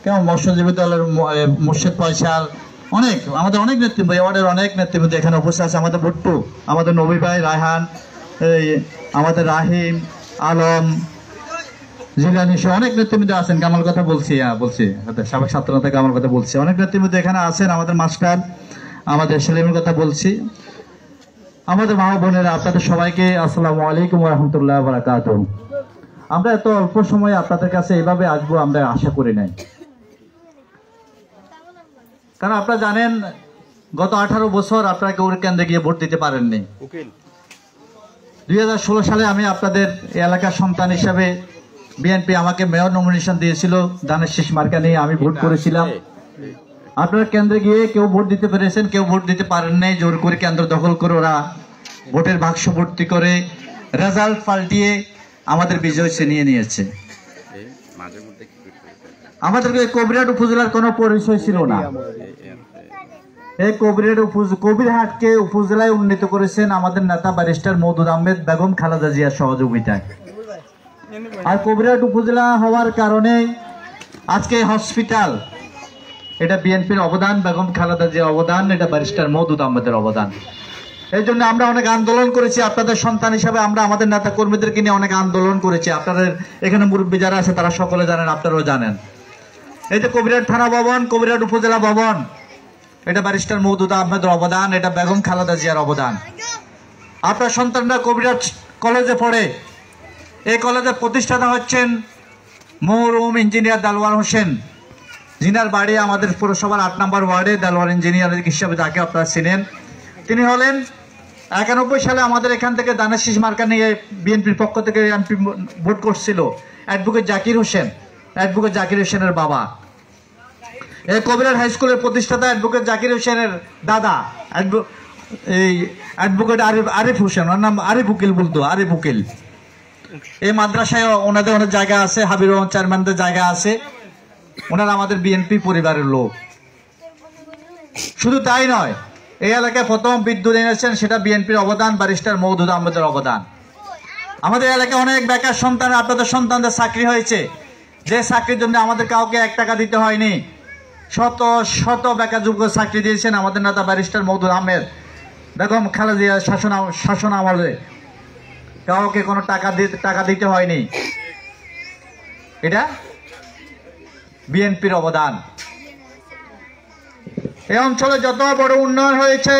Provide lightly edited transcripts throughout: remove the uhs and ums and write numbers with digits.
কেমন মৎস্যজীবী দলের মুর্শিদ পয়সাল, অনেক আমাদের অনেক নেতৃত্ব, ওয়ার্ডের অনেক নেতৃত্ব এখানে উপস্থিত আছে। আমাদের ভুট্টু, আমাদের নবী ভাই, রায়হান, আমাদের রাহিম, আলম, জিলানি সহ অনেক নেতৃত্ব আছেন। কামাল কথা বলছি, সাবেক ছাত্র নেতা কামাল কথা বলছি, অনেক নেতৃত্ব এখানে আছেন। আমাদের মাস্টার, আমাদের সেলিমের কথা বলছি, আমাদের মা বোনেরা, আপনাদের সবাইকে আসসালামু আলাইকুম ওয়া রাহমাতুল্লাহি ওয়া বারাকাতুহু। আমরা এত অল্প সময়ে আপনাদের কাছে এইভাবে আসবো আমরা আশা করি নাই, কারণ আপনারা জানেন গত 18 বছর আপনারা কেউ কেন্দ্রে গিয়ে ভোট দিতে পারেননি। 2016 সালে আমি আপনাদের এলাকার সন্তান হিসাবে বিএনপি আমাকে মেয়র নমিনেশন দিয়েছিল, ধানের শীষ মার্কা নিয়ে আমি ভোট করেছিলাম। আপনারা কেন্দ্রে গিয়ে কেউ ভোট দিতে পেরেছেন, কেউ ভোট দিতে পারেন নাই। জোর করে কেন্দ্র দখল করে ওরা ভোটের বাক্স ভর্তি করে রেজাল্ট পাল্টিয়ে আমাদের বিজয় ছিনিয়ে নিয়েছে। আমাদেরকে কবিরহাট উপজেলার কোনো পরিচয় ছিল না। এই কবিরহাটকে উপজেলায় উন্নীত করেছেন আমাদের নেতা ব্যারিস্টার মওদুদ আহমেদ, বেগম খালেদা জিয়ার সহযোগিতায়। আর কবিরহাট উপজেলা হওয়ার কারণে আজকে হসপিটাল, এটা বিএনপির অবদান, বেগম খালেদা জিয়ার অবদান, এটা ব্যারিস্টার মওদুদ আহমেদের অবদান। এই জন্য আমরা অনেক আন্দোলন করেছি, আপনাদের সন্তান হিসাবে আমরা আমাদের নেতা কর্মীদেরকে নিয়ে অনেক আন্দোলন করেছি। আপনাদের এখানে মুরব্বী যারা আছে তারা সকলে জানেন, আপনারাও জানেন। এই যে কবিরহাট থানা ভবন, কবিরহাট উপজেলা ভবন, এটা ব্যারিস্টার মওদুদ আহমেদের অবদান, এটা বেগম খালেদা জিয়ার অবদান। আপনার সন্তানরা কবিরহাট কলেজে পড়ে, এই কলেজের প্রতিষ্ঠাতা হচ্ছেন মরহুম ইঞ্জিনিয়ার দেলোয়ার হোসেন, যিনার বাড়ি আমাদের পৌরসভার 8 নম্বর ওয়ার্ডে, দেলোয়ার ইঞ্জিনিয়ার হিসাবে যাকে আপনারা চিনেন। তিনি হলেন 91 সালে আমাদের এখান থেকে ধানের শীষ মার্কা নিয়ে বিএনপির পক্ষ থেকে এমপি ভোট করছিল অ্যাডভোকেট জাকির হোসেন, অ্যাডভোকেট জাকির হোসেনের বাবা। এই কবিরহাট হাই স্কুলের প্রতিষ্ঠাতা অ্যাডভোকেট জাকির হোসেনের দাদা এই অ্যাডভোকেট আরিফ হোসেন, ওর নাম আরিফ উকিল বলতো, আরিফ উকিল। এই মাদ্রাসায় ওনাদের অনেক জায়গা আছে, হাবির রহমান চেয়ারম্যানদের জায়গা আছে, ওনারা আমাদের বিএনপি পরিবারের লোক। শুধু তাই নয়, এই এলাকায় প্রথম বিদ্যুৎ এনেছেন, সেটা বিএনপির অবদান, ব্যারিস্টার মওদুদ আহমেদের অবদান। আমাদের এলাকায় অনেক বেকার সন্তান, আপনাদের সন্তানদের চাকরি হয়েছে, যে চাকরির জন্য আমাদের কাউকে 1 টাকা দিতে হয়নি। শত শত বেকার যুবক চাকরি দিয়েছেন আমাদের নেতা ব্যারিস্টার মওদুদ আহমেদ, বেগম খালেদা জিয়ার শাসন আমলে কাউকে কোনো টাকা দিতে হয়নি। এটা বিএনপির অবদান। এই অঞ্চলে যত বড় উন্নয়ন হয়েছে,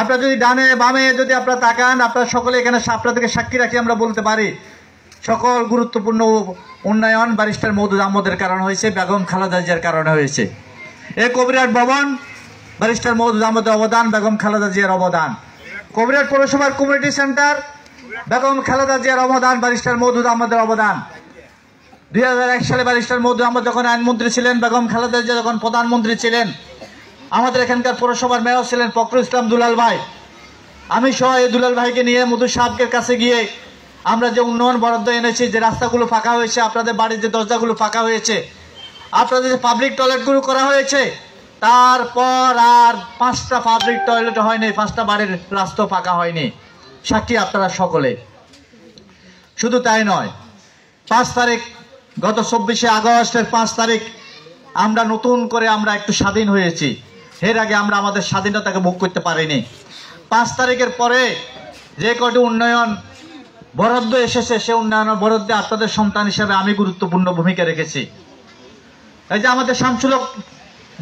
আপনারা যদি ডানে বামে যদি আপনারা তাকান, আপনারা সকলে এখানে আপনাদেরকে সাক্ষী রাখি আমরা বলতে পারি, সকল গুরুত্বপূর্ণ উন্নয়ন ব্যারিস্টার মওদুদ আহমেদের কারণে হয়েছে, বেগম খালেদা জিয়ার কারণে হয়েছে। এই কবিরহাট ভবন, ব্যারিস্টার মওদুদ আহমেদের অবদান, বেগম খালেদা জিয়ার অবদান। কবিরহাট পৌরসভার কমিউনিটি সেন্টার, বেগম খালেদা জিয়ার অবদান, ব্যারিস্টার মওদুদ আহমেদের অবদান। 2001 সালে ব্যারিস্টার মওদুদ আহমেদ যখন আইনমন্ত্রী ছিলেন, বেগম খালেদা জিয়া যখন প্রধানমন্ত্রী ছিলেন, আমাদের এখানকার পৌরসভার মেয়র ছিলেন ফখরুল ইসলাম দুলাল ভাই। আমি সহ এই দুলাল ভাইকে নিয়ে মধু সাহেবের কাছে গিয়ে আমরা যে উন্নয়ন বরাদ্দ এনেছি, যে রাস্তাগুলো ফাঁকা হয়েছে, আপনাদের বাড়ির যে দরজাগুলো ফাঁকা হয়েছে, আপনাদের যে পাবলিক টয়লেটগুলো করা হয়েছে, তারপর আর 5টা পাবলিক টয়লেট হয়নি, 5টা বাড়ির রাস্তা ফাঁকা হয়নি, সাক্ষী আপনারা সকলে। শুধু তাই নয়, 5 তারিখ, গত 24শে আগস্টের 5 তারিখ আমরা নতুন করে আমরা একটু স্বাধীন হয়েছি। এর আগে আমরা আমাদের স্বাধীনতাকে ভোগ করতে পারিনি। 5 তারিখের পরে যে কটি উন্নয়ন বরাদ্দ এসেছে, সে উন্নয়ন বরাদ্দে আপনাদের সন্তান হিসেবে আমি গুরুত্বপূর্ণ ভূমিকা রেখেছি। এই যে আমাদের শামসুলক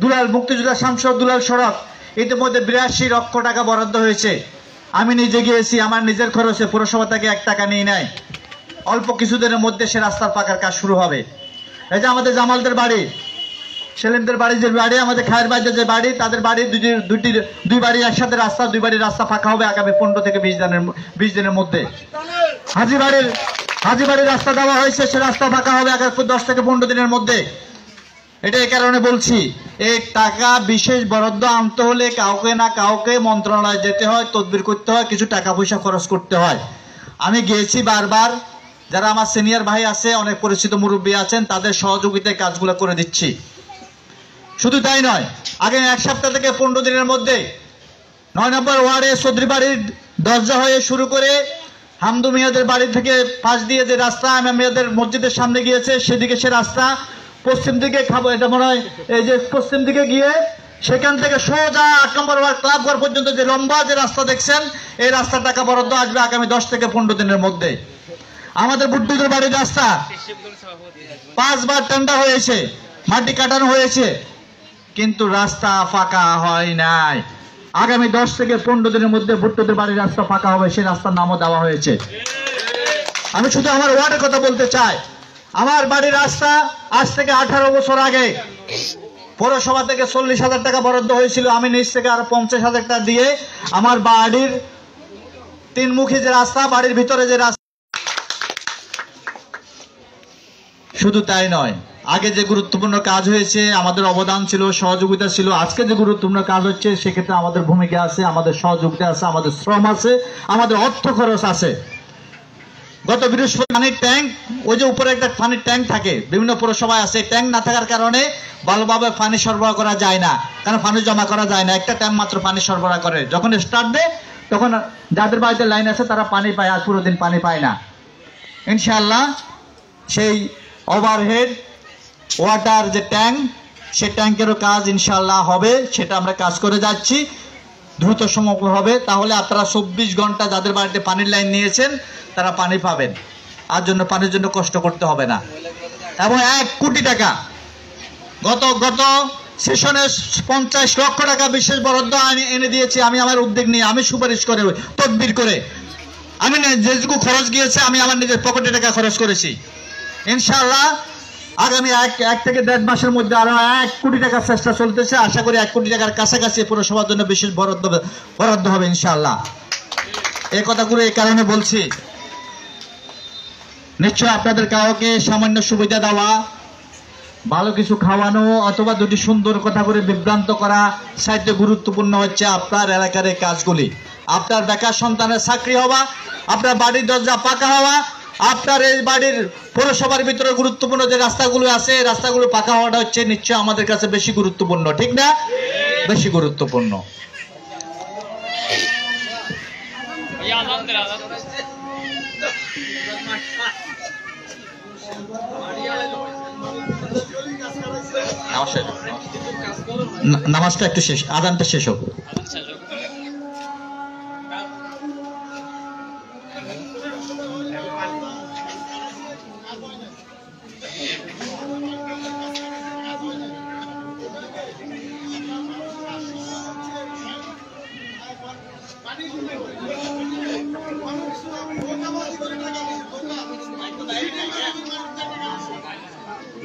দুলাল, মুক্তিযোদ্ধা শামসুলক দুলাল সড়ক, ইতিমধ্যে 82 লক্ষ টাকা বরাদ্দ হয়েছে। আমি নিজে গিয়েছি, আমার নিজের খরচে, পৌরসভা থেকে 1 টাকা নিয়ে নেয়। অল্প কিছুদিনের মধ্যে সে রাস্তার পাকার কাজ শুরু হবে। এই যে আমাদের জামালদের বাড়ি, সেলিমদের বাড়ি, যে বাড়ি, আমাদের খায়ের বাড়িতে যে বাড়ি, তাদের বাড়ি দুই বাড়ি একসাথে রাস্তা, 2 বাড়ির রাস্তা ফাঁকা হবে আগামী 15 থেকে 20 দিনের মধ্যে। হাজিবাড়ির রাস্তা দেওয়া হয়েছে, সে রাস্তা ফাঁকা হবে আগামী 10 থেকে 15 দিনের মধ্যে। এটা এই কারণে বলছি, এই টাকা বিশেষ বরাদ্দ আনতে হলে কাউকে না কাউকে মন্ত্রণালয়ে যেতে হয়, তদবির করতে হয়, কিছু টাকা পয়সা খরচ করতে হয়। আমি গিয়েছি বারবার, যারা আমার সিনিয়র ভাই আছে, অনেক পরিচিত মুরব্বী আছেন, তাদের সহযোগিতায় কাজগুলো করে দিচ্ছি। শুধু তাই নয়, আগে 1 সপ্তাহ থেকে 15 দিনের মধ্যে 9 নম্বর ওয়ার্ডে চৌধুরী বাড়ির দরজা হয়ে শুরু করে হামদু মিয়াদের বাড়ি থেকে পাশ দিয়ে যে রাস্তা ইমাম মিয়াদের মসজিদের সামনে গিয়েছে, সেদিকে সে রাস্তা পশ্চিম দিকে খাবো, এটা মনে হয় এই যে পশ্চিম দিকে গিয়ে সেখান থেকে সোজা 8 নম্বর ওয়ার্ড ক্লাব ঘর পর্যন্ত যে লম্বা যে রাস্তা দেখছেন, এই রাস্তার টাকা বরাদ্দ আসবে আগামী 10 থেকে 15 দিনের মধ্যে। আমাদের বুড্ডুদের বাড়ির রাস্তা 5 বার টেন্ডার হয়েছে, মাটি কাটানো হয়েছে, কিন্তু রাস্তা ফাঁকা হয় নাই। আগামী 10 থেকে 15 দিনের মধ্যে বুড্ডুদের বাড়ির রাস্তা ফাঁকা হবে, সেই রাস্তার নামও দেওয়া হয়েছে। আমি শুধু আমার ওয়ার্ডের কথা বলতে চাই। আমার বাড়ির রাস্তা আজ থেকে 18 বছর আগে পৌরসভা থেকে 40,000 টাকা বরাদ্দ হয়েছিল। আমি নিচ থেকে আরো 50,000 টাকা দিয়ে আমার বাড়ির 3মুখী যে রাস্তা, বাড়ির ভিতরে যে রাস্তা, শুধু তাই নয়, আগে যে গুরুত্বপূর্ণ কাজ হয়েছে আমাদের অবদান ছিল, সহযোগিতা ছিল। আজকে যে গুরুত্বপূর্ণ কাজ হচ্ছে সেক্ষেত্রে আমাদের ভূমিকা আছে, আমাদের সহযোগিতা আছে, আমাদের শ্রম আছে, আমাদের অর্থ খরচ আছে। গত বৃহস্পতি পানির ট্যাঙ্ক, ওই যে উপরে একটা পানির ট্যাঙ্ক থাকে বিভিন্ন পৌরসভায় আছে, ট্যাঙ্ক না থাকার কারণে ভালোভাবে পানি সরবরাহ করা যায় না, কারণ পানি জমা করা যায় না। একটা ট্যাঙ্ক মাত্র পানি সরবরাহ করে, যখন স্টার্ট দেয় তখন যাদের বাড়িতে লাইন আছে তারা পানি পায়, আর পুরো দিন পানি পায় না। ইনশাআল্লাহ সেই ওভারহেড ওয়াটার যে ট্যাঙ্ক, সেই ট্যাঙ্কেরও কাজ ইনশাআল্লাহ হবে, সেটা আমরা কাজ করে যাচ্ছি, দ্রুত সম্ভব হবে। তাহলে আপনারা 24 ঘন্টা যাদের বাড়িতে পানির লাইন নিয়েছেন তারা পানি পাবেন, আর জন্য পানির জন্য কষ্ট করতে হবে না। এবং 1 কোটি টাকা গত সেশনে 50 লক্ষ টাকা বিশেষ বরাদ্দ এনে দিয়েছি আমি আমার উদ্যোগ নিয়ে, আমি সুপারিশ করে তদবির করে, আমি যেটুকু খরচ গিয়েছে আমি আমার নিজের পকেটে টাকা খরচ করেছি। ইনশাআল্লাহ আগামী 1 থেকে 1.5 মাসের মধ্যে আরো 1 কোটি টাকার চেষ্টা চলতেছে। আশা করি 1 কোটি টাকার কাছাকাছি পৌরসভার জন্য বিশেষ বরাদ্দ হবে ইনশাআল্লাহ। এই কথাগুলো এই কারণে বলছি, নিশ্চয় আপনাদের কাউকে সামান্য সুবিধা দেওয়া, ভালো কিছু খাওয়ানো অথবা দুটি সুন্দর কথা করে বিভ্রান্ত করা সাহিত্য গুরুত্বপূর্ণ হচ্ছে আপনার এলাকার এই কাজগুলি। আপনার বেকার সন্তানের চাকরি হওয়া, আপনার বাড়ির দরজা পাকা হওয়া, আপনার এই বাড়ির পৌরসভার ভিতরে গুরুত্বপূর্ণ যে রাস্তাগুলো আছে রাস্তাগুলো পাকা হওয়াটা হচ্ছে নিশ্চয় আমাদের কাছে বেশি গুরুত্বপূর্ণ, ঠিক না? বেশি গুরুত্বপূর্ণ। নামাজটা একটু শেষ, আজানটা শেষ হোক।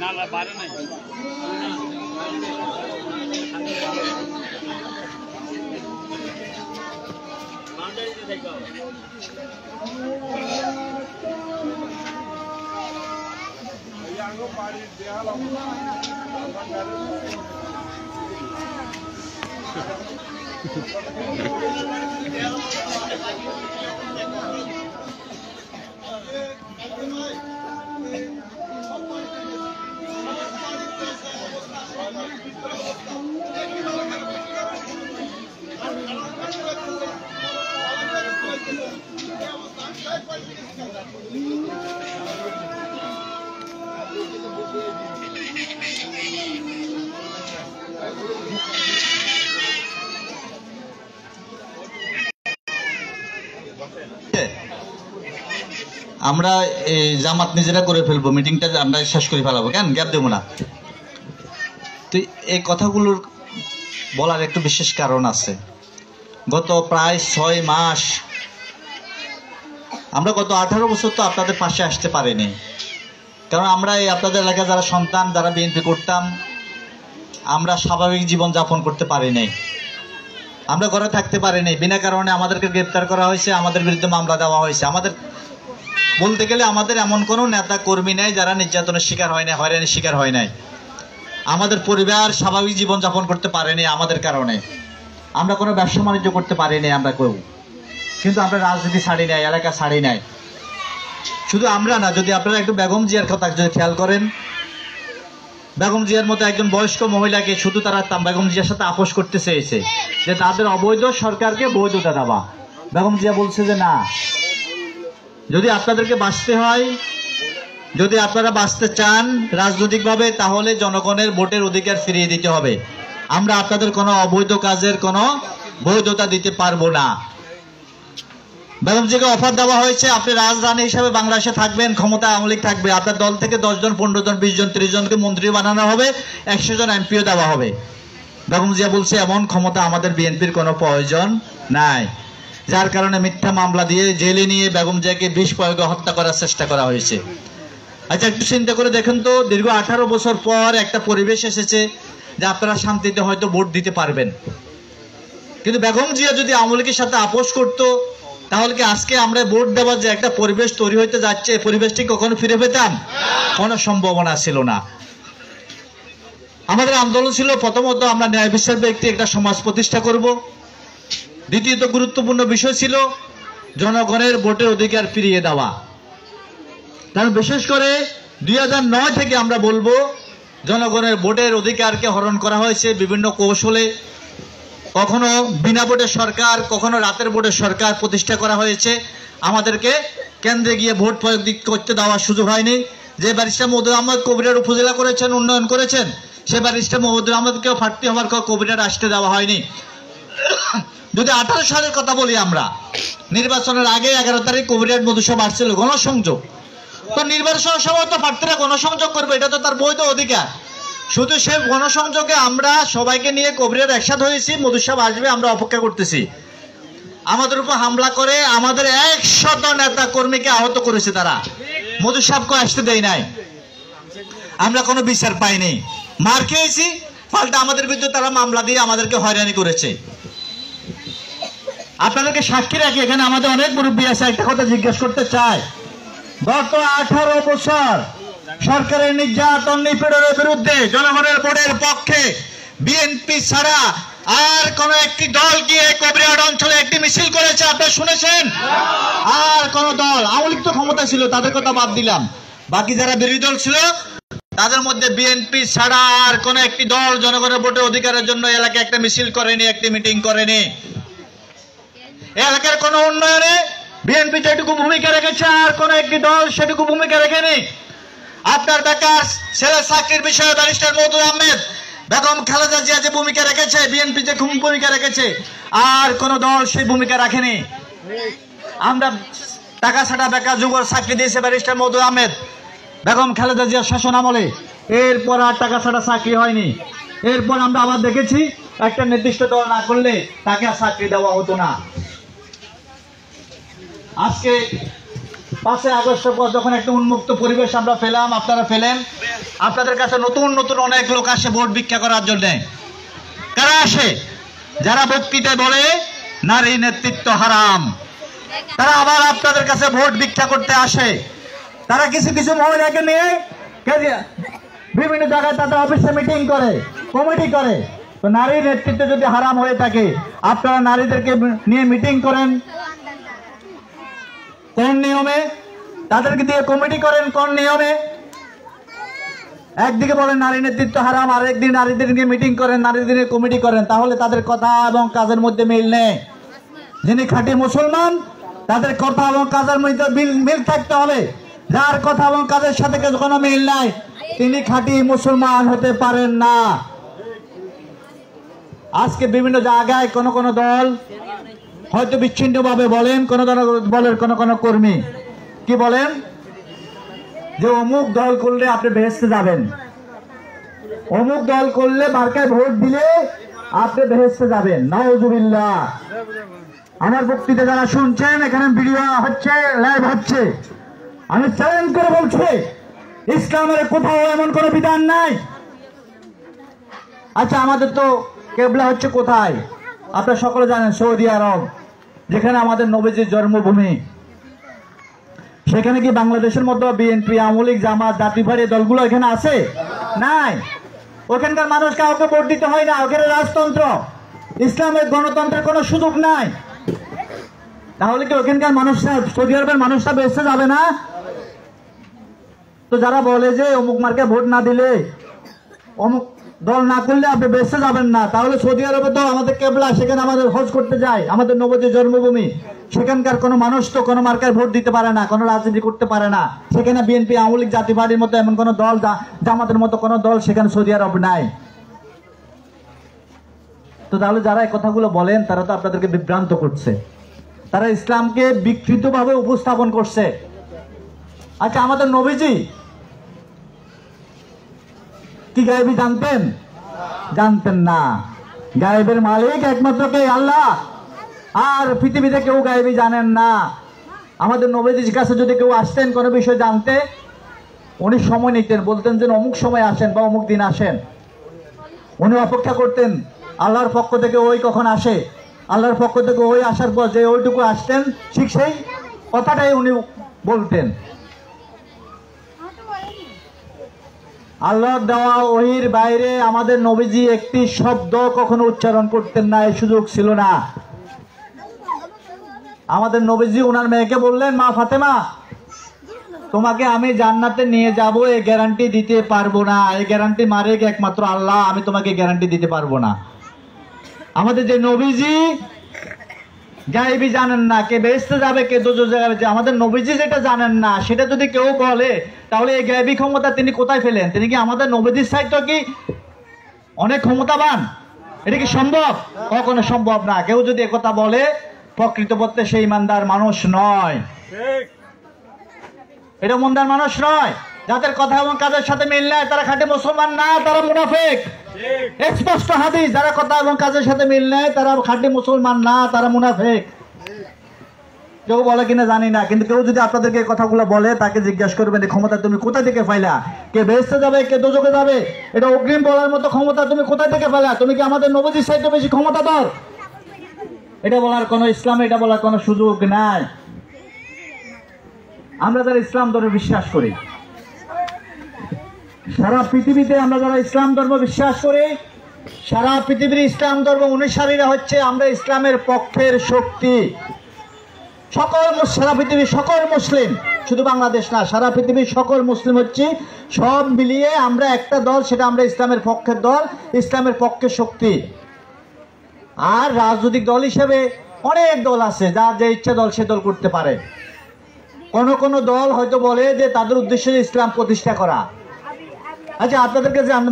না না বাইরে নাই আমরা এই জামাত নিজেরা করে ফেলবো, মিটিংটা আমরা শেষ করে ফেলাবো, কেন গ্যাপ দেবো না। তো এই কথাগুলোর বলার একটু বিশেষ কারণ আছে। গত প্রায় 6 মাস আমরা গত 18 বছর তো আপনাদের পাশে আসতে পারিনি, কারণ আমরা এই আপনাদের এলাকায় যারা সন্তান, যারা বিএনপি করতাম, আমরা স্বাভাবিক জীবন যাপন করতে পারি নাই, আমরা ঘরে থাকতে পারি নাই। বিনা কারণে আমাদেরকে গ্রেপ্তার করা হয়েছে, আমাদের বিরুদ্ধে মামলা দেওয়া হয়েছে। আমাদের বলতে গেলে আমাদের এমন কোনো নেতা কর্মী নেই যারা নির্যাতনের শিকার হয় নাই, হয়রানির শিকার হয় নাই। আমাদের পরিবার স্বাভাবিক জীবন যাপন করতে পারেনি আমাদের কারণে। আমরা কোনো ব্যবসা বাণিজ্য করতে পারিনি আমরা কেউ, কিন্তু আমরা রাজনীতি ছাড়ি নাই, এলাকা ছাড়ি নাই। শুধু আমরা না, যদি আপনারা একটু বেগম জিয়ার কথা যদি খেয়াল করেন, বেগম জিয়ার মতো একজন বয়স্ক মহিলাকে শুধু তারা বেগম জিয়ার সাথে আপোষ করতে চেয়েছে যে তাদের অবৈধ সরকারকে বৈধতা দেওয়া। বেগম জিয়া বলছে যে না, যদি আপনাদেরকে বাঁচতে হয় যদি আপনারা বাঁচতে চান রাজনৈতিকভাবে, তাহলে জনগণের ভোটের অধিকার ফিরিয়ে দিতে হবে। আমরা আপনাদের কোনো অবৈধ কাজের কোনো বৈধতা দিতে পারবো না। বেগমজিকে অফার দেওয়া হয়েছে, আপনি রাজধানী হিসাবে বাংলাদেশে থাকবেন, ক্ষমতা আওয়ামী লীগ থাকবে, আপনার দল থেকে 10 জন 15 জন 20 জন 30 জনকে মন্ত্রী বানানো হবে, 100 জন এমপিও দেওয়া হবে। বেগম জিয়া বলছে এমন ক্ষমতা আমাদের বিএনপির কোনো প্রয়োজন নাই, যার কারণে মিথ্যা মামলা দিয়ে জেলে নিয়ে বেগম জিয়াকে বিষ প্রয়োগে হত্যা করার চেষ্টা করা হয়েছে। আচ্ছা, একটু চিন্তা করে দেখেন তো, দীর্ঘ 18 বছর পর একটা পরিবেশ এসেছে যে আপনারা শান্তিতে হয়তো ভোট দিতে পারবেন। কিন্তু বেগম জিয়া যদি আওয়ামী লীগের সাথে আপোষ করতো, তাহলে কি আজকে আমরা ভোট দেওয়ার যে একটা পরিবেশ তৈরি হইতে যাচ্ছে, পরিবেশটি কখনো ফিরে পেতাম? কোনো সম্ভাবনা ছিল না। আমাদের আন্দোলন ছিল প্রথমত আমরা ন্যায় বিচার ব্যক্তি একটা সমাজ প্রতিষ্ঠা করব। দ্বিতীয়ত গুরুত্বপূর্ণ বিষয় ছিল জনগণের ভোটের অধিকার ফিরিয়ে দেওয়া। কারণ বিশেষ করে 2009 থেকে আমরা বলবো জনগণের ভোটের অধিকারকে হরণ করা হয়েছে বিভিন্ন কৌশলে। কখনো বিনা ভোটের সরকার, কখনো রাতের ভোটের সরকার প্রতিষ্ঠা করা হয়েছে। আমাদেরকে কেন্দ্রে গিয়ে ভোট প্রয়োগ করতে দেওয়ার সুযোগ হয়নি। যে ব্যারিস্টার মওদুদ আহমদ কবিরার উপজেলা করেছেন, উন্নয়ন করেছেন, সে ব্যারিস্টার মওদুদ আহমদকেও ফাটতি হওয়ার কবিরার আসতে দেওয়া হয়নি। যদি 18 সালের কথা বলি, আমরা নির্বাচনের আগে 11 তারিখ কবিরাট মধুসভা আসছিল গণসংযোগ। তো নির্বাচনের সময় তো প্রার্থীরা গণসংযোগ করবে, এটা তো তার বৈধ অধিকার। শুধু সে গণসংযোগে আমরা সবাইকে নিয়ে কবিরাট একসাথে হয়েছি, মধুসভা আসবে, আমরা অপেক্ষা করতেছি। আমাদের উপর হামলা করে আমাদের 100 নেতা কর্মীকে আহত করেছে তারা। মধুসভাকে আসতে দেয় নাই, আমরা কোনো বিচার পাইনি, মার খেয়েছি। পাল্টা আমাদের বিরুদ্ধে তারা মামলা দিয়ে আমাদেরকে হয়রানি করেছে। আপনাদেরকে সাক্ষী রাখি, এখানে আমাদের অনেক মুরব্বী আছে, একটা কথা জিজ্ঞেস করতে চাই। গত 18 বছর সরকারের নির্যাতন নিপীড়নের বিরুদ্ধে জনগণের ভোটের পক্ষে বিএনপি ছাড়া আর কোন একটি দল গিয়ে কবিরাট অঞ্চলে একটি মিছিল করেছে আপনারা শুনেছেন? আর কোন দল, আওয়ামী লীগ তো ক্ষমতা ছিল, তাদের কথা বাদ দিলাম, বাকি যারা বিরোধী দল ছিল তাদের মধ্যে বিএনপি ছাড়া আর কোন একটি দল জনগণের ভোটের অধিকারের জন্য এলাকায় একটা মিছিল করেনি, একটি মিটিং করেনি। এলাকার কোন উন্নয়নে বিএনপি যেটুকু ভূমিকা রেখেছে আর কোন একটি দল সেটুকু ভূমিকা রেখেনি। আপনার বেকার ছেলে চাকরির বিষয়ে ব্যারিস্টার মওদুদ আহমেদ, বেগম খালেদা জিয়া যে ভূমিকা রেখেছে, বিএনপি যে ভূমিকা রেখেছে, আর কোন দল সেই ভূমিকা রাখেনি। আমরা টাকা ছাড়া বেকার যুবক চাকরি দিয়েছে ব্যারিস্টার মওদুদ আহমেদ বেগম খালেদা জিয়ার শাসন আমলে, এরপর আর টাকা ছাড়া চাকরি হয়নি। এরপর আমরা আবার দেখেছি একটা নির্দিষ্ট দল না করলে তাকে আর চাকরি দেওয়া হতো না। আজকে 5 আগস্টের পর যখন একটা উন্মুক্ত পরিবেশ আমরা পেলাম, আপনারা পেলেন, আপনাদের কাছে নতুন নতুন অনেক লোক আসে ভোট ভিক্ষা করার জন্য। কারা আসে? যারা বক্তৃতায় বলে নারী নেতৃত্ব হারাম, তারা আবার আপনাদের কাছে ভোট ভিক্ষা করতে আসে। তারা কিছু কিছু মহিলাকে নিয়ে বিভিন্ন জায়গায় তাদের অফিসে মিটিং করে, কমিটি করে। তো নারী নেতৃত্ব যদি হারাম হয়ে থাকে, আপনারা নারীদেরকে নিয়ে মিটিং করেন কোন নিয়মে? তাদেরকে দিয়ে কমিটি করেন কোন নিয়মে? একদিকে বলেন নারী নেতৃত্ব হারাম, আর একদিন নারীদেরকে মিটিং করেন, নারীদের কমিটি করেন। তাহলে তাদের কথা এবং কাজের মধ্যে মিল নেই। যিনি খাঁটি মুসলমান, তাদের কথা এবং কাজের মধ্যে মিল থাকতে হবে। যার কথা এবং কাজের সাথে কোনো মিল নাই, তিনি খাঁটি মুসলমান হতে পারেন না। আজকে বিভিন্ন জায়গায় কোন কোন দল হয়তো বিচ্ছিন্ন ভাবে বলেন, কোন দলের কোন কোন কর্মী কি বলেন যে অমুক দল করলে আপনি বেহেশতে যাবেন, অমুক দল করলে মার্কায় ভোট দিলে আপনি বেহেশতে যাবেন। নাউজুবিল্লাহ। আমার বক্তৃতা যারা শুনছেন, এখানে ভিডিও হচ্ছে, লাইভ হচ্ছে, আমি চ্যালেঞ্জ করে বলছি ইসলামের কোথাও এমন কোন বিধান নাই। আচ্ছা, আমাদের তো কেবলা হচ্ছে কোথায়? আপনারা সকলে জানেন সৌদি আরব, যেখানে আমাদের নবীজির জন্মভূমি। সেখানে কি বাংলাদেশের মতো বিএনপি, আওয়ামী লীগ, জামাত, জাতীয়তাবাদী দলগুলো এখানে আছে? নাই। ওখানকার মানুষ কাউকে ভোট দিতে হয় না, ওখানে রাজতন্ত্র, ইসলামের গণতন্ত্রের কোনো সুযোগ নাই। তাহলে কি ওখানকার মানুষরা, সৌদি আরবের মানুষরা বেঁচে যাবে না? তো যারা বলে যে অমুক মার্কে ভোট না দিলে অমুক দল না করলে আপনি বেঁচে যাবেন না। তাহলে সৌদি আরবে তো আমাদের কেবলা, সেখানে আমাদের হজ করতে যায়, আমাদের নবীর জন্মভূমি, সেখানকার কোনো মানুষ তো কোনো মার্কায় ভোট দিতে পারে না, কোনো রাজনীতি করতে পারে না। সেখানে বিএনপি, আওয়ামী লীগ, জাতীয় পার্টির মতো এমন কোনো দল, জামাতের মতো কোনো দল সেখানে সৌদি আরব নাই। তো তাহলে যারা এই কথাগুলো বলেন তারা তো আপনাদেরকে বিভ্রান্ত করছে, তারা ইসলামকে বিকৃতভাবে উপস্থাপন করছে। আচ্ছা, আমাদের নবীজি কি গায়েবী জানতেন? জানতেন না। গায়েবের মালিক একমাত্র কে? আল্লাহ। আর পৃথিবীতে কেউ গায়েবী জানেন না। আমাদের নবীজির কাছে যদি কেউ আসতেন কোনো বিষয় জানতে, উনি সময় নিতেন, বলতেন যে অমুক সময় আসেন বা অমুক দিন আসেন। উনি অপেক্ষা করতেন আল্লাহর পক্ষ থেকে ওই কখন আসে, আল্লাহর পক্ষ থেকে ওই আসার পর যে ওইটুকু আসতেন ঠিক সেই কথাটাই উনি বলতেন। আল্লাহর দেওয়া ওহির বাইরে আমাদের নবীজি একটি শব্দ কখনো উচ্চারণ করতেন না, এই সুযোগ ছিল না। আমাদের নবীজি ওনার মেয়েকে বললেন, মা ফাতেমা, তোমাকে আমি জান্নাতে নিয়ে যাব এই গ্যারান্টি দিতে পারবো না, এই গ্যারান্টি মালিক একমাত্র আল্লাহ, আমি তোমাকে গ্যারান্টি দিতে পারবো না। আমাদের যে নবীজি গায়েবী জানেন না, কে বেহেশতে যাবে কে দোজখে যাবে, আমাদের নবীজি যেটা জানেন না সেটা যদি কেউ বলে, তাহলে এই গায়েবী ক্ষমতা তিনি কোথায় ফেলেন? তিনি কি আমাদের নবীজির চাইতে কি অনেক ক্ষমতাবান? এটা কি সম্ভব? কখনো সম্ভব না। কেউ যদি একথা বলে প্রকৃতপক্ষে সেই ইমানদার মানুষ নয়, এটা ইমানদার মানুষ নয়। যাদের কথা এবং কাজের সাথে মিল নাই তারা খাঁটি মুসলমান না, তারা মুনাফিক। স্পষ্ট হাদিস, যারা কথা এবং কাজের সাথে মিল নাই তারা খাঁটি মুসলমান না, তারা মুনাফিক। কেউ বলে কিনা জানি না, কিন্তু কেউ যদি আপনাদেরকে কথাগুলো বলে তাকে জিজ্ঞাসা করবেন এই ক্ষমতা তুমি কোথা থেকে পাইলা? কে বেহেশতে যাবে কে দোজখে যাবে, এটা অগ্রিম বলার মতো ক্ষমতা তুমি কোথা থেকে পাইলা? তুমি কি আমাদের নবীজির চাইতে বেশি ক্ষমতাধর? এটা বলার কোনো ইসলামে এটা বলার কোনো সুযোগ নাই। আমরা যারা ইসলাম ধর্মে বিশ্বাস করি, সারা পৃথিবীতে আমরা যারা ইসলাম ধর্ম বিশ্বাস করি, সারা পৃথিবীর ইসলাম ধর্ম অনুসারীরা হচ্ছে আমরা ইসলামের পক্ষের শক্তি। সারা পৃথিবীর সকল মুসলিম, শুধু বাংলাদেশ না, সারা পৃথিবীর সকল মুসলিম হচ্ছে, সব মিলিয়ে আমরা একটা দল, সেটা আমরা ইসলামের পক্ষের দল, ইসলামের পক্ষের শক্তি। আর রাজনৈতিক দল হিসেবে অনেক দল আছে, যার যে ইচ্ছা দল সে দল করতে পারে। কোন কোন দল হয়তো বলে যে তাদের উদ্দেশ্য ইসলাম প্রতিষ্ঠা করা। আচ্ছা, আপনাদেরকে যে আমি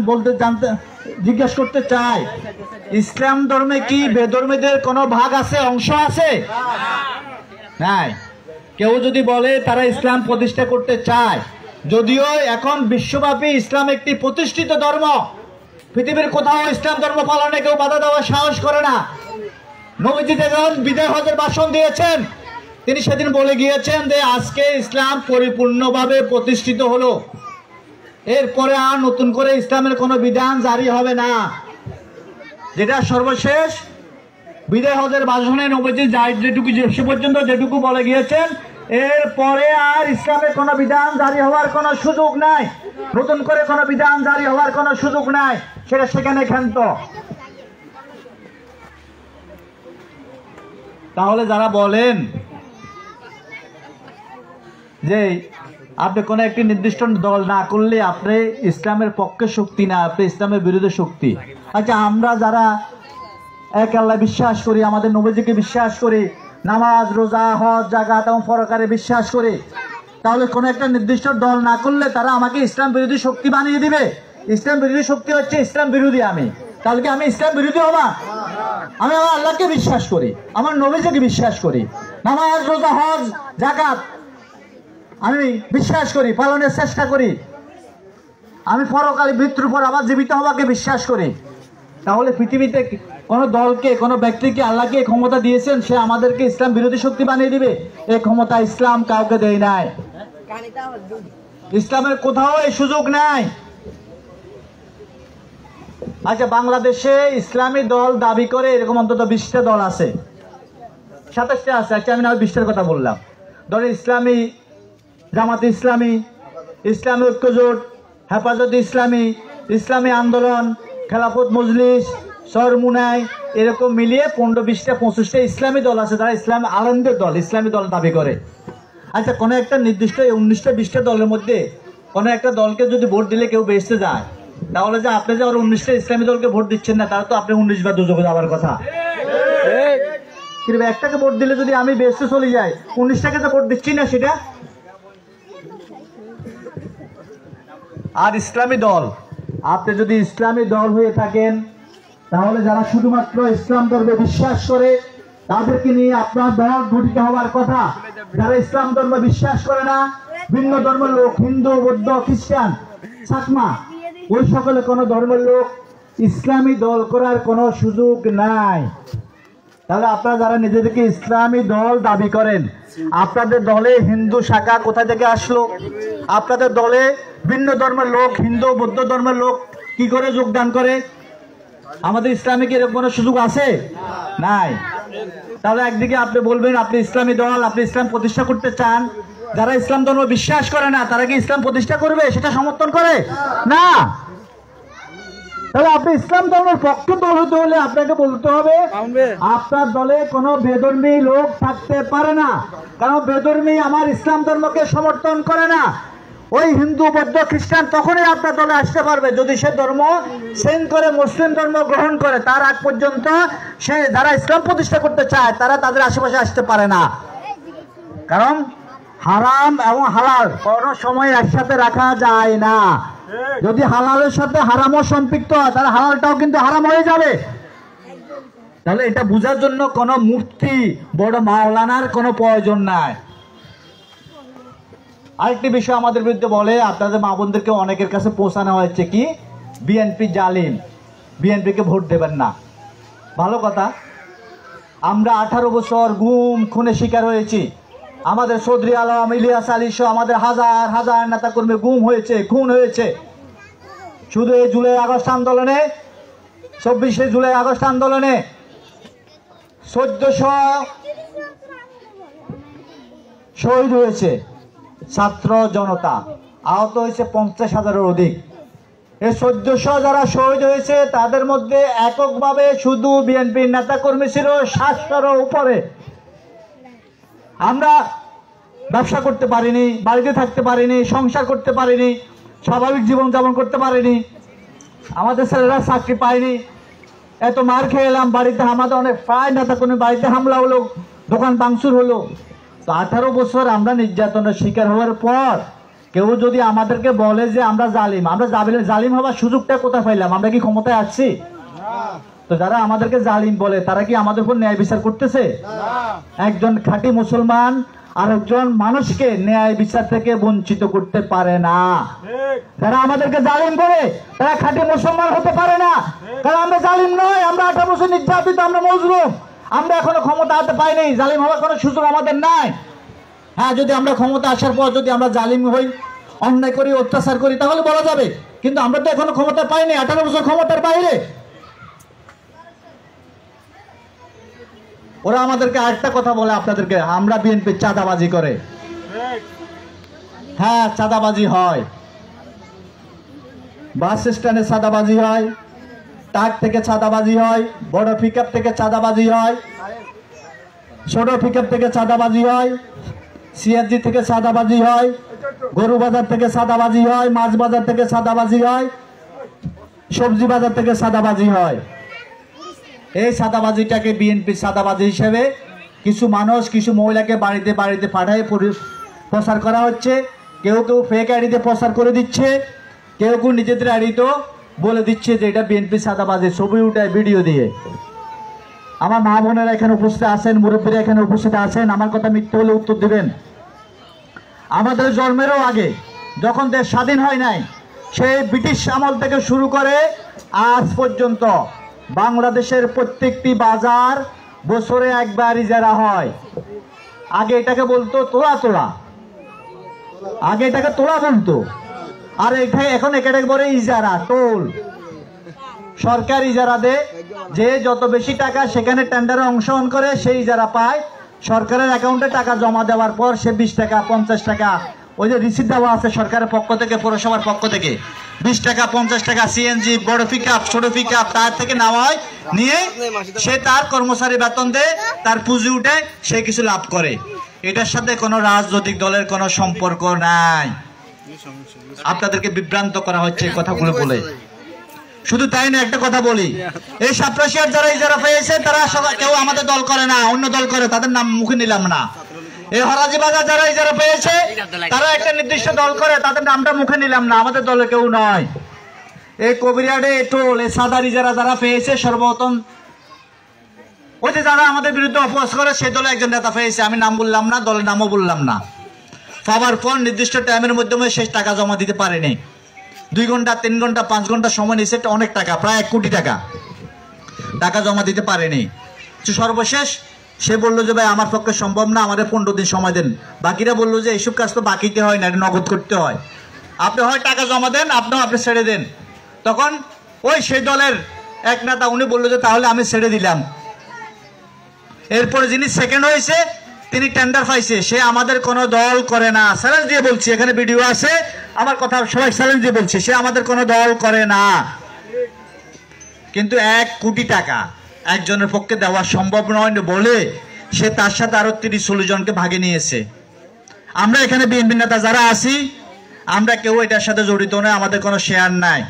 জিজ্ঞেস করতে চাই, ইসলাম ধর্মে কি বেধর্মীদের কোনো ভাগ আছে, অংশ আছে? নাই। কেউ যদি বলে তারা ইসলাম প্রতিষ্ঠা করতে চায়, যদিও এখন বিশ্বব্যাপী ইসলাম একটি প্রতিষ্ঠিত ধর্ম, পৃথিবীর কোথাও ইসলাম ধর্ম পালনে কেউ বাধা দেওয়ার সাহস করে না। নবীজি যখন বিদায় হজের ভাষণ দিয়েছেন, তিনি সেদিন বলে গিয়েছেন যে আজকে ইসলাম পরিপূর্ণভাবে প্রতিষ্ঠিত হলো, এরপরে আর নতুন করে ইসলামের কোনো বিধান জারি হবে না। যেটা সর্বশেষ বিদায় হজের ভাষণে নবীজি যেটুকু সে পর্যন্ত যেটুকু বলে গিয়েছেন, এরপরে আর ইসলামের কোনো বিধান জারি হওয়ার কোনো সুযোগ নাই, নতুন করে কোনো বিধান জারি হওয়ার কোনো সুযোগ নাই, সেটা সেখানে ক্ষান্ত। তাহলে যারা বলেন যে আপনি কোন একটি নির্দিষ্ট দল না করলে আপনি ইসলামের পক্ষে শক্তি না, আপনি ইসলামের বিরুদ্ধে শক্তি। আচ্ছা, আমরা যারা এক আল্লাহ বিশ্বাস করি, আমাদের নবীজিকে বিশ্বাস করি, নামাজ রোজা হজ জাকাত এবং পরকারে বিশ্বাস করি, তাহলে কোন একটা নির্দিষ্ট দল না করলে তারা আমাকে ইসলাম বিরোধী শক্তি বানিয়ে দিবে? ইসলাম বিরোধী শক্তি হচ্ছে ইসলাম বিরোধী আমি, তাহলে কি আমি ইসলাম বিরোধী হবা? আমি আমার আল্লাহকে বিশ্বাস করি, আমার নবীজিকে বিশ্বাস করি, নামাজ রোজা হজ জাকাত আমি বিশ্বাস করি, পালনের চেষ্টা করি, আমি পরকালে মৃত্যুর পর আবার জীবিত হওয়াকে বিশ্বাস করি। তাহলে পৃথিবীতে কোন দলকে, কোন ব্যক্তিকে আল্লাহকে ক্ষমতা দিয়েছেন সে আমাদেরকে ইসলাম বিরোধী শক্তি বানিয়ে দিবে? এই ক্ষমতা ইসলাম কাউকে দেয় নাই, ইসলামের কোথাও এই সুযোগ নাই। আচ্ছা, বাংলাদেশে ইসলামী দল দাবি করে এরকম অন্তত 20টা দল আছে, 27টা আছে। আচ্ছা, আমি না 20টার কথা বললাম। ধরেন ইসলামী জামাতে ইসলামী, ইসলামী ঐক্যজোট, হেফাজত ইসলামী, ইসলামী আন্দোলন, খেলাফত মজলিস, সরমুনাই, এরকম মিলিয়ে 15, 20টা, 25টা ইসলামী দল আছে, যারা ইসলাম আলমদের দল, ইসলামী দল দাবি করে। আচ্ছা, কোনো একটা নির্দিষ্ট 19টা 20টা দলের মধ্যে কোনো একটা দলকে যদি ভোট দিলে কেউ বেহেশতে যায়, তাহলে যে আপনি যে আর 19টা ইসলামী দলকে ভোট দিচ্ছেন না, তারা তো আপনি 19 বার দুজকে যাওয়ার কথা। কিন্তু একটাকে ভোট দিলে যদি আমি বেহেশতে চলে যাই, 19টাকে তো ভোট দিচ্ছি না সেটা। আর ইসলামী দল, আপনি যদি ইসলামী দল হয়ে থাকেন তাহলে যারা শুধুমাত্র ইসলাম ধর্মে বিশ্বাস করে তাদেরকে নিয়ে আপনার দল গঠিত হওয়ার কথা। যারা ইসলাম ধর্মে বিশ্বাস করে না, ভিন্ন ধর্মের লোক, হিন্দু, বৌদ্ধ, খ্রিস্টান, চাকমা, ওই সকলে কোন ধর্মের লোক ইসলামী দল করার কোনো সুযোগ নাই। তাহলে আপনারা যারা নিজেদেরকে ইসলামী দল দাবি করেন, আপনাদের দলে হিন্দু শাখা কোথা থেকে আসলো? আপনাদের দলে ভিন্ন ধর্মের লোক, হিন্দু, বৌদ্ধ ধর্মের লোক কি করে যোগদান করে? আমাদের ইসলামিক এরকম কোনো সুযোগ আছে? নাই। তাহলে একদিকে আপনি বলবেন আপনি ইসলামী দল, আপনি ইসলাম প্রতিষ্ঠা করতে চান, যারা ইসলাম ধর্ম বিশ্বাস করে না তারা কি ইসলাম প্রতিষ্ঠা করবে? সেটা সমর্থন করে না। তাহলে আপনি ইসলাম ধর্মের পক্ষে দল হতে হলে আপনাকে বলতে হবে আপনার দলে কোনো বেধর্মী লোক থাকতে পারে না, কারণ বেধর্মী আমার ইসলাম ধর্মকে সমর্থন করে না। ওই হিন্দু, বৌদ্ধ, খ্রিস্টান তখনই আপনার দলে আসতে পারবে যদি সে ধর্ম চেঞ্জ করে মুসলিম ধর্ম গ্রহণ করে। তার আগ পর্যন্ত সে যারা ইসলাম প্রতিষ্ঠা করতে চায় তারা তাদের আশেপাশে আসতে পারে না, কারণ হারাম এবং হালাল কোনো সময় একসাথে রাখা যায় না। যদি হালালের সাথে হারামও সম্পৃক্ত হয় তাহলে হালালটাও কিন্তু হারাম হয়ে যাবে। তাহলে এটা বোঝার জন্য কোনো মুফতি, বড় মাওলানার কোনো প্রয়োজন নাই। আরেকটি বিষয় আমাদের বিরুদ্ধে বলে, আপনাদের মা বোনদেরকে অনেকের কাছে পৌঁছানো হয়েছে কি বিএনপি জালিম, বিএনপিকে ভোট দেবেন না। ভালো কথা, আমরা 18 বছর গুম খুনে শিকার হয়েছি। আমাদের চৌধুরী আলম, ইলিয়াস আলী সহ আমাদের হাজার হাজার নেতাকর্মী গুম হয়েছে, খুন হয়েছে। শুধু এই জুলাই আগস্ট আন্দোলনে, 24শে জুলাই আগস্ট আন্দোলনে 1400 শহীদ হয়েছে ছাত্র জনতা, আহত হয়েছে 50,000-এর অধিক। এই 1400 যারা শহীদ হয়েছে তাদের মধ্যে এককভাবে শুধু বিএনপির নেতাকর্মী ছিল 700-এর উপরে। আমরা ব্যবসা করতে পারিনি, বাড়িতে থাকতে পারিনি, সংসার করতে পারিনি, স্বাভাবিক জীবন যাপন করতে পারিনি, আমাদের ছেলেরা চাকরি পায়নি, এত মার খেয়ে এলাম। বাড়িতে আমাদের অনেক প্রায় নেতাকর্মী বাড়িতে হামলা হলো, দোকান ভাঙচুর হলো। তো 18 বছর আমরা নির্যাতনের শিকার হওয়ার পর কেউ যদি আমাদেরকে বলে যে আমরা জালিম, আমরা জালিম হওয়ার সুযোগটা কোথায় পাইলাম? আমরা কি ক্ষমতায় আছি? তো যারা আমাদেরকে জালিম বলে তারা কি আমাদের উপর ন্যায় বিচার করতেছে? একজন খাঁটি মুসলমান আরেকজন মানুষকে ন্যায় বিচার থেকে বঞ্চিত করতে পারে না। যারা আমাদেরকে জালিম করে তারা খাঁটি মুসলমান হতে পারে না, কারণ আমরা জালিম নয়। আমরা 18 বছর নির্যাতিত, আমরা মজলুম, আমরা এখনো ক্ষমতা হাতে পাইনি, জালিম হওয়ার কোনো সুযোগ আমাদের নাই। হ্যাঁ, যদি আমরা ক্ষমতা আসার পর যদি আমরা জালিম হই, অন্যায় করি, অত্যাচার করি তাহলে বলা যাবে, কিন্তু আমরা তো এখনো ক্ষমতা পাইনি, 18 বছর ক্ষমতার বাইরে। ওরা আমাদেরকে আরেকটা কথা বলে আপনাদেরকে, আমরা বিএনপি চাঁদাবাজি করে। হ্যাঁ, চাঁদাবাজি হয়, বাস স্ট্যান্ডে চাঁদাবাজি হয়, ট্রাক থেকে চাঁদাবাজি হয়, বড় পিকআপ থেকে চাঁদাবাজি হয়, ছোট পিকআপ থেকে চাঁদাবাজি হয়, সিএনজি থেকে চাঁদাবাজি হয়, গরু বাজার থেকে চাঁদাবাজি হয়, মাছ বাজার থেকে চাঁদাবাজি হয়, সবজি বাজার থেকে চাঁদাবাজি হয়। এই চাঁদাবাজিটাকে বিএনপি চাঁদাবাজি হিসেবে কিছু মানুষ, কিছু মহিলাকে বাড়িতে বাড়িতে পাঠায় প্রচার করা হচ্ছে। কেউ কেউ ফেক আইডিতে প্রচার করে দিচ্ছে, কেউ কেউ নিজেদের আইডিতে বলে দিচ্ছে যে এটা বিএনপি চাঁদাবাজি, ছবি উঠায় ভিডিও দিয়ে। আমার মা বোনেরা এখানে উপস্থিত আছেন, মুরব্বীরা এখানে উপস্থিত আছেন, আমার কথা মিথ্যে হলে উত্তর দিবেন। আমাদের জন্মেরও আগে যখন দেশ স্বাধীন হয় নাই, সেই ব্রিটিশ আমল থেকে শুরু করে আজ পর্যন্ত বাংলাদেশের প্রত্যেকটি বাজার বছরে একবার ইজারা হয়। আগে এটাকে বলতো তোলা তোলা, আগে এটাকে তোলা বলতো, আর এখন এটাকে বলে ইজারা, টোল। সরকার ইজারা দেয়, যে যত বেশি টাকা সেখানে টেন্ডারে অংশগ্রহণ করে সেই ইজারা পায়। সরকারের অ্যাকাউন্টে টাকা জমা দেওয়ার পর সে 20 টাকা 50 টাকা, ওই যে রিসিপ্ট দেওয়া আছে সরকারের পক্ষ থেকে, পৌরসভার পক্ষ থেকে 20 টাকা 50 টাকা সিএনজি, বড় পিকআপ, ছোট পিকআপ তার থেকে নেওয়া হয়, নিয়ে সে তার কর্মচারী বেতন দেয়, তার পুঁজি উঠে সে কিছু লাভ করে। এটার সাথে কোনো রাজনৈতিক দলের কোনো সম্পর্ক নাই। আপনাদেরকে বিভ্রান্ত করা হচ্ছে কথাগুলো বলে। শুধু তাই না, একটা কথা বলি, এই সাপ্রাশিয়ার যারা ইজারা পেয়েছে তারা সবাই কেউ আমাদের দল করে না, অন্য দল করে, তাদের নাম মুখে নিলাম না। এই হরাজি বাজার যারা ইজারা পেয়েছে তারা একটা নির্দিষ্ট দল করে, তাদের নামটা মুখে নিলাম না, আমাদের দলে কেউ নয়। এই কবিরাডে টোল এই সাদার ইজারা যারা পেয়েছে সর্বপ্রথম ওই যে যারা আমাদের বিরুদ্ধে অপবাস করে সেই দলে একজন নেতা পেয়েছে, আমি নাম বললাম না, দলের নামও বললাম না। পাওয়ার পর নির্দিষ্ট টাইমের মাধ্যমে শেষ টাকা জমা দিতে পারেনি, 2 ঘন্টা 3 ঘন্টা 5 ঘন্টা সময় নিয়েছে, অনেক টাকা, প্রায় 1 কোটি টাকা জমা দিতে পারেনি। সর্বশেষ সে বললো যে ভাই আমার পক্ষে সম্ভব না, আমাদের 15 দিন সময় দেন। বাকিরা বললো যে এইসব কাজ তো বাকিতে হয় না, এটা নগদ করতে হয়, আপনি হয় টাকা জমা দেন, আপনি ছেড়ে দেন। তখন ওই সেই দলের এক নেতা উনি বললো যে তাহলে আমি ছেড়ে দিলাম। এরপরে যিনি সেকেন্ড হয়েছে তিনি টেন্ডার পাইছে, সে আমাদের কোনো দল করে না, চ্যালেঞ্জ দিয়ে বলছি, এখানে ভিডিও আছে আমার কথা, সবাই চ্যালেঞ্জ দিয়ে বলছে, সে আমাদের কোনো দল করে না। কিন্তু 1 কোটি টাকা একজনের পক্ষে দেওয়া সম্ভব নয় বলে সে তার সাথে আরো 30-40 জনকে ভাগে নিয়েছে। আমরা এখানে বিএনপি নেতা যারা আছি আমরা কেউ এটার সাথে জড়িত নয়, আমাদের কোনো শেয়ার নাই,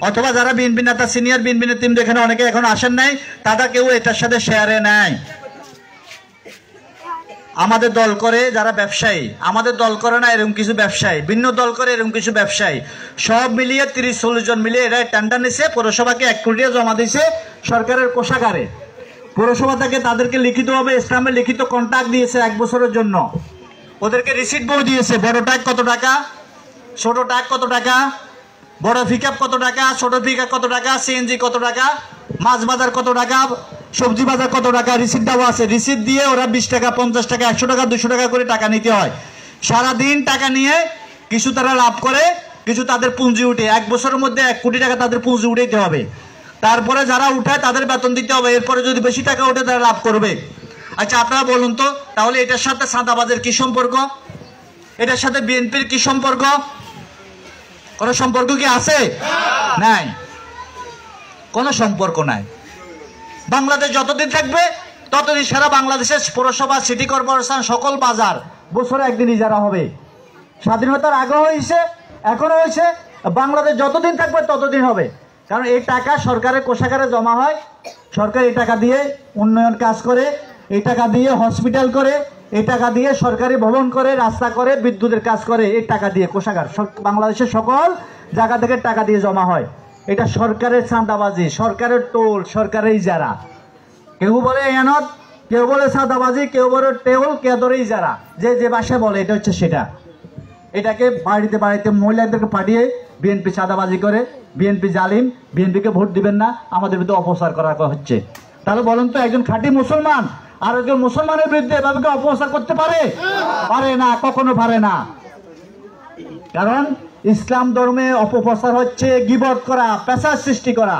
অথবা যারা বিএনপি নেতা সিনিয়র বিএনপি নেতা এখানে অনেকে এখন আসেন নাই, তারা কেউ এটার সাথে শেয়ারে নাই। আমাদের দল করে যারা ব্যবসায়ী, আমাদের দল করে না এরকম কিছু ব্যবসায়ী, ভিন্ন দল করে এরকম কিছু ব্যবসায়ী, সব মিলিয়ে 30-40 জন মিলিয়ে এরা টেন্ডার নিছে, পৌরসভাকে 1 কোটি জমা দিয়েছে সরকারের কোষাগারে। পৌরসভা থেকে তাদেরকে লিখিতভাবে ইসলামের লিখিত কন্ট্রাক্ট দিয়েছে 1 বছরের জন্য, ওদেরকে রিসিট বই দিয়েছে, বড় ট্যাগ কত টাকা, ছোট ট্যাগ কত টাকা, বড় পিকআপ কত টাকা, ছোট পিকআপ কত টাকা, সিএনজি কত টাকা, মাছ বাজার কত টাকা, সবজি বাজার কত টাকা, রিসিট দেওয়া আছে। রিসিট দিয়ে ওরা 20 টাকা 50 টাকা 100 টাকা 200 টাকা করে টাকা নিতে হয়। সারাদিন টাকা নিয়ে কিছু তারা লাভ করে, কিছু তাদের পুঁজি উঠে, 1 বছরের মধ্যে 1 কোটি টাকা তাদের পুঁজি উঠাইতে হবে। তারপরে যারা উঠায় তাদের বেতন দিতে হবে, এরপরে যদি বেশি টাকা উঠে তারা লাভ করবে। আচ্ছা আপনারা বলুন তো, তাহলে এটার সাথে চাঁদাবাজের কি সম্পর্ক, এটার সাথে বিএনপির কি সম্পর্ক? কোনো সম্পর্ক কি আছে? নাই, কোনো সম্পর্ক নাই। বাংলাদেশ যতদিন থাকবে ততদিন সারা বাংলাদেশের পৌরসভা, সিটি কর্পোরেশন, সকল বাজার বছরে একদিন ইজারা হবে। স্বাধীনতার আগে হয়েছে, এখনো হয়েছে, বাংলাদেশ যতদিন থাকবে ততদিন হবে। কারণ এই টাকা সরকারের কোষাগারে জমা হয়, সরকার এই টাকা দিয়ে উন্নয়ন কাজ করে, এই টাকা দিয়ে হসপিটাল করে, এই টাকা দিয়ে সরকারি ভবন করে, রাস্তা করে, বিদ্যুতের কাজ করে, এই টাকা দিয়ে কোষাগার বাংলাদেশের সকল জায়গা থেকে টাকা দিয়ে জমা হয়। এটা সরকারের চাঁদাবাজি, সরকারের টোল, সরকারের ইজারা। কেউ বলে এনত, কেউ বলে চাঁদাবাজি, কেউ বলে টেউল, কেউ ধরে ইজারা, যে যে ভাষায় বলে এটা হচ্ছে সেটা। এটাকে বাড়িতে বাড়িতে মহিলাদেরকে পাঠিয়ে বিএনপি চাঁদাবাজি করে, বিএনপি জালিম, বিএনপিকে ভোট দিবেন না, আমাদের বিরুদ্ধে অপপ্রচার করা হচ্ছে। তাহলে বলুন তো, একজন খাঁটি মুসলমান আর একজন মুসলমানের বিরুদ্ধে এভাবে অপপ্রচার করতে পারে? পারে না, কখনো পারে না। কারণ ইসলাম ধর্মে অপপ্রচার হচ্ছে গীবত করা, পেশার সৃষ্টি করা।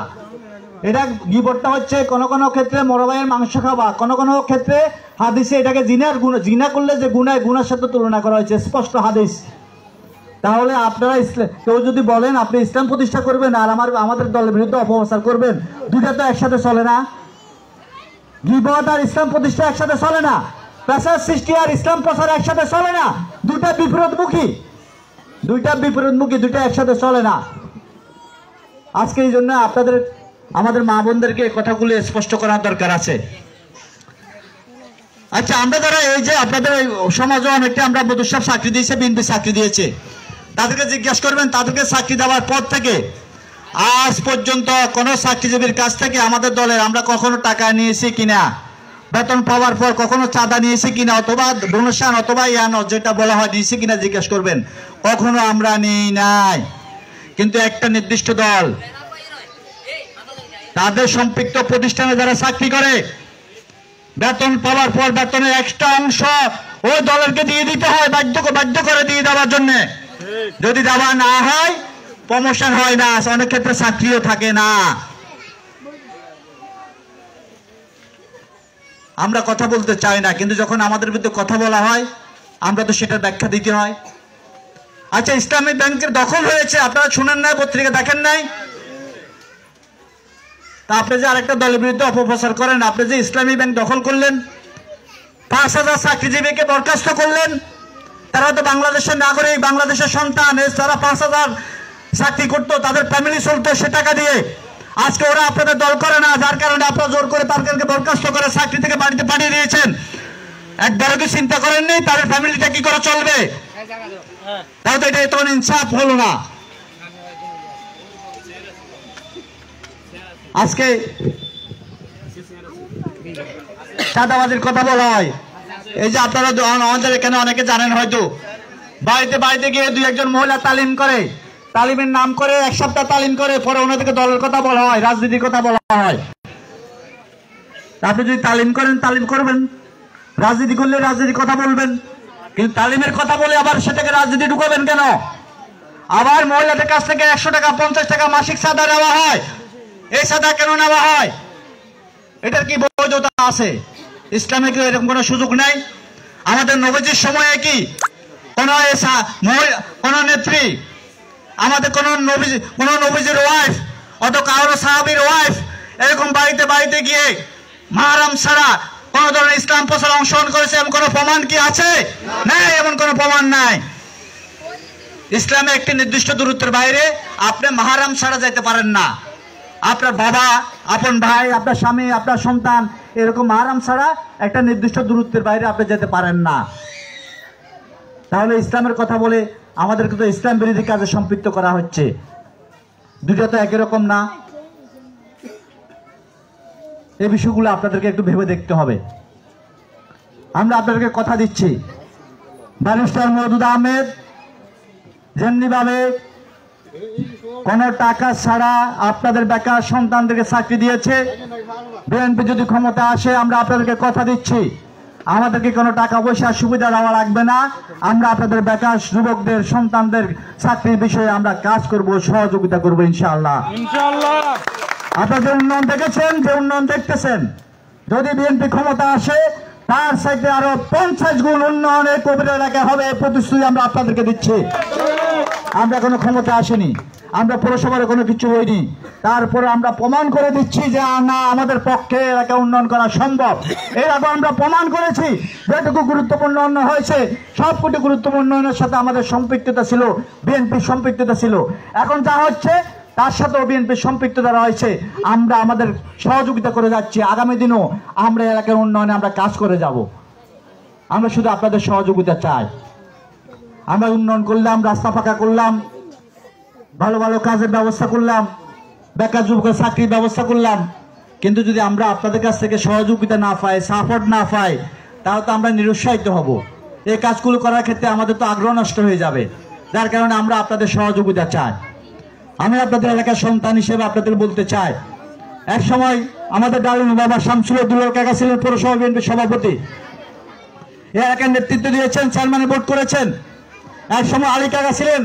এটা গীবতটা হচ্ছে কোন কোন ক্ষেত্রে মরবাইয়ের মাংস খাওয়া, কোন কোন ক্ষেত্রে হাদিসে এটাকে জিনার গুণ, জিনা করলে যে গুনায় গুনার সাথে তুলনা করা হয়েছে, স্পষ্ট হাদিস। তাহলে আপনারা কেউ যদি বলেন আপনি ইসলাম প্রতিষ্ঠা করবেন আর আমাদের দলের বিরুদ্ধে অপপ্রচার করবেন, দুটা তো একসাথে চলে না। গীবত আর ইসলাম প্রতিষ্ঠা একসাথে চলে না, পেশার সৃষ্টি আর ইসলাম প্রচার একসাথে চলে না, দুটা বিপরীতমুখী, দুইটা একসাথে চলে না। আজকে এই জন্য আমাদের মা বোনদেরকে এই কথাগুলো স্পষ্ট করার দরকার আছে। আচ্ছা আমরা যারা এই যে আপনাদের সমাজে অনেকটা আমরা মধুসাব চাকরি দিয়েছে, বিএনপি চাকরি দিয়েছে, তাদেরকে জিজ্ঞাসা করবেন তাদেরকে চাকরি দেওয়ার পর থেকে আজ পর্যন্ত কোন চাকরিজীবীর কাছ থেকে আমাদের দলের আমরা কখনো টাকা নিয়েছি কিনা, বেতন পাওয়ার পর কখনো চাঁদা নিয়েছি কিনা, অথবা ডোনেশন অথবা ইয়ানো যেটা বলা হয় নিয়েছি কিনা জিজ্ঞেস করবেন, কখনো আমরা নিই নাই। কিন্তু একটা নির্দিষ্ট দল তাদের সম্পৃক্ত প্রতিষ্ঠানে যারা চাকরি করে, বেতন পাওয়ার পর বেতনের এক্সট্রা অংশ ওই দলেরকে দিয়ে দিতে হয়, বাধ্য করে দিয়ে দেওয়ার জন্য। যদি দেওয়া না হয় প্রমোশন হয় না, অনেক ক্ষেত্রে চাকরিও থাকে না। আমরা কথা বলতে চাই না, কিন্তু যখন আমাদের বিরুদ্ধে কথা বলা হয় আমরা তো সেটা ব্যাখ্যা দিতে হয়। আচ্ছা ইসলামী ব্যাংকের দখল হয়েছে, আপনারা শুনেন নাই, পত্রিকা দেখেন নাই? তা আপনি যে আরেকটা দলের বিরুদ্ধে অপপ্রচার করেন, আপনি যে ইসলামী ব্যাংক দখল করলেন, 5000 চাকরিজীবীকে বরখাস্ত করলেন, তারা তো বাংলাদেশের নাগরিক, বাংলাদেশের সন্তান, তারা চাকরি করতো, তাদের ফ্যামিলি চলতো সে টাকা দিয়ে। আজকে ওরা আপনাদের দল করে না, যার কারণে আপনারা জোর করে তাদেরকে বরখাস্ত করে চাকরি থেকে বাড়িতে পাঠিয়ে দিয়েছেন। একবারও কি চিন্তা করেননি তাদের ফ্যামিলিটা কি করে চলবে? তাহলে এটা তখন ইনসাফ হলো না। আজকে চাঁদাবাজির কথা বলা হয়, এই যে আপনারা আমাদের এখানে অনেকে জানেন হয়তো, বাড়িতে বাড়িতে গিয়ে দুই একজন মহিলা তালিম করে, তালিমের নাম করে 1 সপ্তাহ তালিম করে, পরে ওনাদেরকে দলের কথা বলা হয়, রাজনীতির কথা বলা হয়। আপনি যদি তালিম করেন তালিম করবেন, রাজনীতি করলে রাজনীতির কথা বলবেন, কিন্তু তালিমের কথা বলে আবার সেটাকে রাজনীতি ঢুকাবেন কেন? আবার মহিলাদের কাছ থেকে 100 টাকা 50 টাকা মাসিক চাঁদা নেওয়া হয়, এই চাঁদা কেন নেওয়া হয়? এটার কি বৈধতা আছে? ইসলামে কি এরকম কোনো সুযোগ নাই? আমাদের নবীজির সময়ে কি কোন নেত্রী, আমাদের কোন নবীজির ওয়াইফ, অত কারো সাহাবীর ওয়াইফ এরকম বাড়িতে বাড়িতে গিয়ে মাহরাম ছাড়া কোন ধরনের ইসলাম প্রচার অংশগ্রহণ করেছে এমন কোন প্রমাণ কি আছে? নাই, এমন কোন প্রমাণ নাই। ইসলামে একটি নির্দিষ্ট দূরত্বের বাইরে আপনি মাহরাম ছাড়া যাইতে পারেন না। আপনার বাবা, আপন ভাই, আপনার স্বামী, আপনার সন্তান, এরকম মাহরাম ছাড়া একটা নির্দিষ্ট দূরত্বের বাইরে আপনি যেতে পারেন না। তাহলে ইসলামের কথা বলে আমাদেরকে তো ইসলাম বিরোধী কাজে সম্পৃক্ত করা হচ্ছে। দুটো তো একই রকম না। এই বিষয়গুলো আপনাদেরকে একটু ভেবে দেখতে হবে। আমরা আপনাদেরকে কথা দিচ্ছি, ব্যারিস্টার মওদুদ আহমেদ যেমনি ভাবে কোন টাকা ছাড়া আপনাদের বেকার সন্তানদেরকে চাকরি দিয়েছে, বিএনপি যদি ক্ষমতা আসে আমরা আপনাদেরকে কথা দিচ্ছি আমাদেরকে কোনো টাকা পয়সা সুবিধা দেওয়া লাগবে না। আমরা আপনাদের বেকার যুবকদের সন্তানদের চাকরির বিষয়ে আমরা কাজ করব, সহযোগিতা করব ইনশাআল্লাহ। আপনারা যে উন্নয়ন দেখেছেন, যে উন্নয়ন দেখতেছেন, যদি বিএনপি ক্ষমতা আসে তার সাথে আরো 50 গুণ উন্নয়নের কবির এলাকা হবে, প্রতিশ্রুতি আমরা আপনাদেরকে দিচ্ছি। আমরা কোনো ক্ষমতা আসেনি, আমরা পৌরসভার কোনো কিছু হইনি, তারপরে আমরা প্রমাণ করে দিচ্ছি যে না, আমাদের পক্ষে এলাকা উন্নয়ন করা সম্ভব। এর আগে আমরা প্রমাণ করেছি যেটুকু গুরুত্বপূর্ণ উন্নয়ন হয়েছে সবকটি গুরুত্বপূর্ণ উন্নয়নের সাথে আমাদের সম্পৃক্ততা ছিল, বিএনপির সম্পৃক্ততা ছিল। এখন যা হচ্ছে তার সাথেও বিএনপির সম্পৃক্ততা রয়েছে। আমরা আমাদের সহযোগিতা করে যাচ্ছি, আগামী দিনও আমরা এলাকার উন্নয়নে আমরা কাজ করে যাব। আমরা শুধু আপনাদের সহযোগিতা চাই। আমরা উন্নয়ন করলাম, রাস্তা পাকা করলাম, ভালো ভালো কাজের ব্যবস্থা করলাম, বেকার যুবকের চাকরির ব্যবস্থা করলাম, কিন্তু যদি আমরা আপনাদের কাছ থেকে সহযোগিতা না পাই, সাপোর্ট না পাই, তাহলে তো আমরা নিরুৎসাহিত হব। এই কাজগুলো করার ক্ষেত্রে আমাদের তো আগ্রহ নষ্ট হয়ে যাবে। যার কারণে আমরা আপনাদের সহযোগিতা চাই। আমি আপনাদের এলাকার সন্তান হিসেবে আপনাদের বলতে চাই, এক সময় আমাদের ডালুন বাবা শামসুল দুলাল কাকা ছিলেন পৌরসভা বিএনপির সভাপতি, এই এলাকার নেতৃত্ব দিয়েছেন, চেয়ারম্যানে ভোট করেছেন। এক সময় আলী কাকা ছিলেন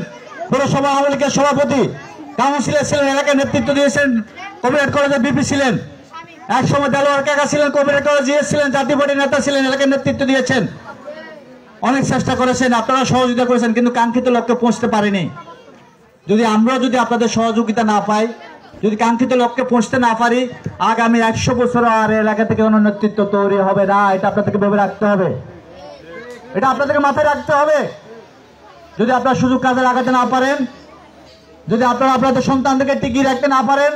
পৌরসভা আওয়ামী লীগের সভাপতি, কাউন্সিলর ছিলেন, এলাকার নেতৃত্ব দিয়েছেন, কবিরাট কলেজের বিপি ছিলেন। এক সময় দেলোয়ার কাকা ছিলেন, কবিরাট কলেজ জিএস ছিলেন, জাতীয় পার্টির নেতা ছিলেন, এলাকার নেতৃত্ব দিয়েছেন। অনেক চেষ্টা করেছেন, আপনারা সহযোগিতা করেছেন, কিন্তু কাঙ্ক্ষিত লক্ষ্যে পৌঁছতে পারেনি। যদি আমরা আপনাদের সহযোগিতা না পাই, যদি কাঙ্ক্ষিত লক্ষ্যে পৌঁছতে না পারি, আগামী 100 বছর আর এলাকা থেকে কোনো নেতৃত্ব তৈরি হবে না। এটা আপনাদেরকে ভেবে রাখতে হবে, এটা আপনাদেরকে মাথায় রাখতে হবে। যদি আপনারা সুযোগ কাজে লাগাতে না পারেন, যদি আপনারা আপনাদের সন্তানদেরকে টিকিয়ে রাখতে না পারেন,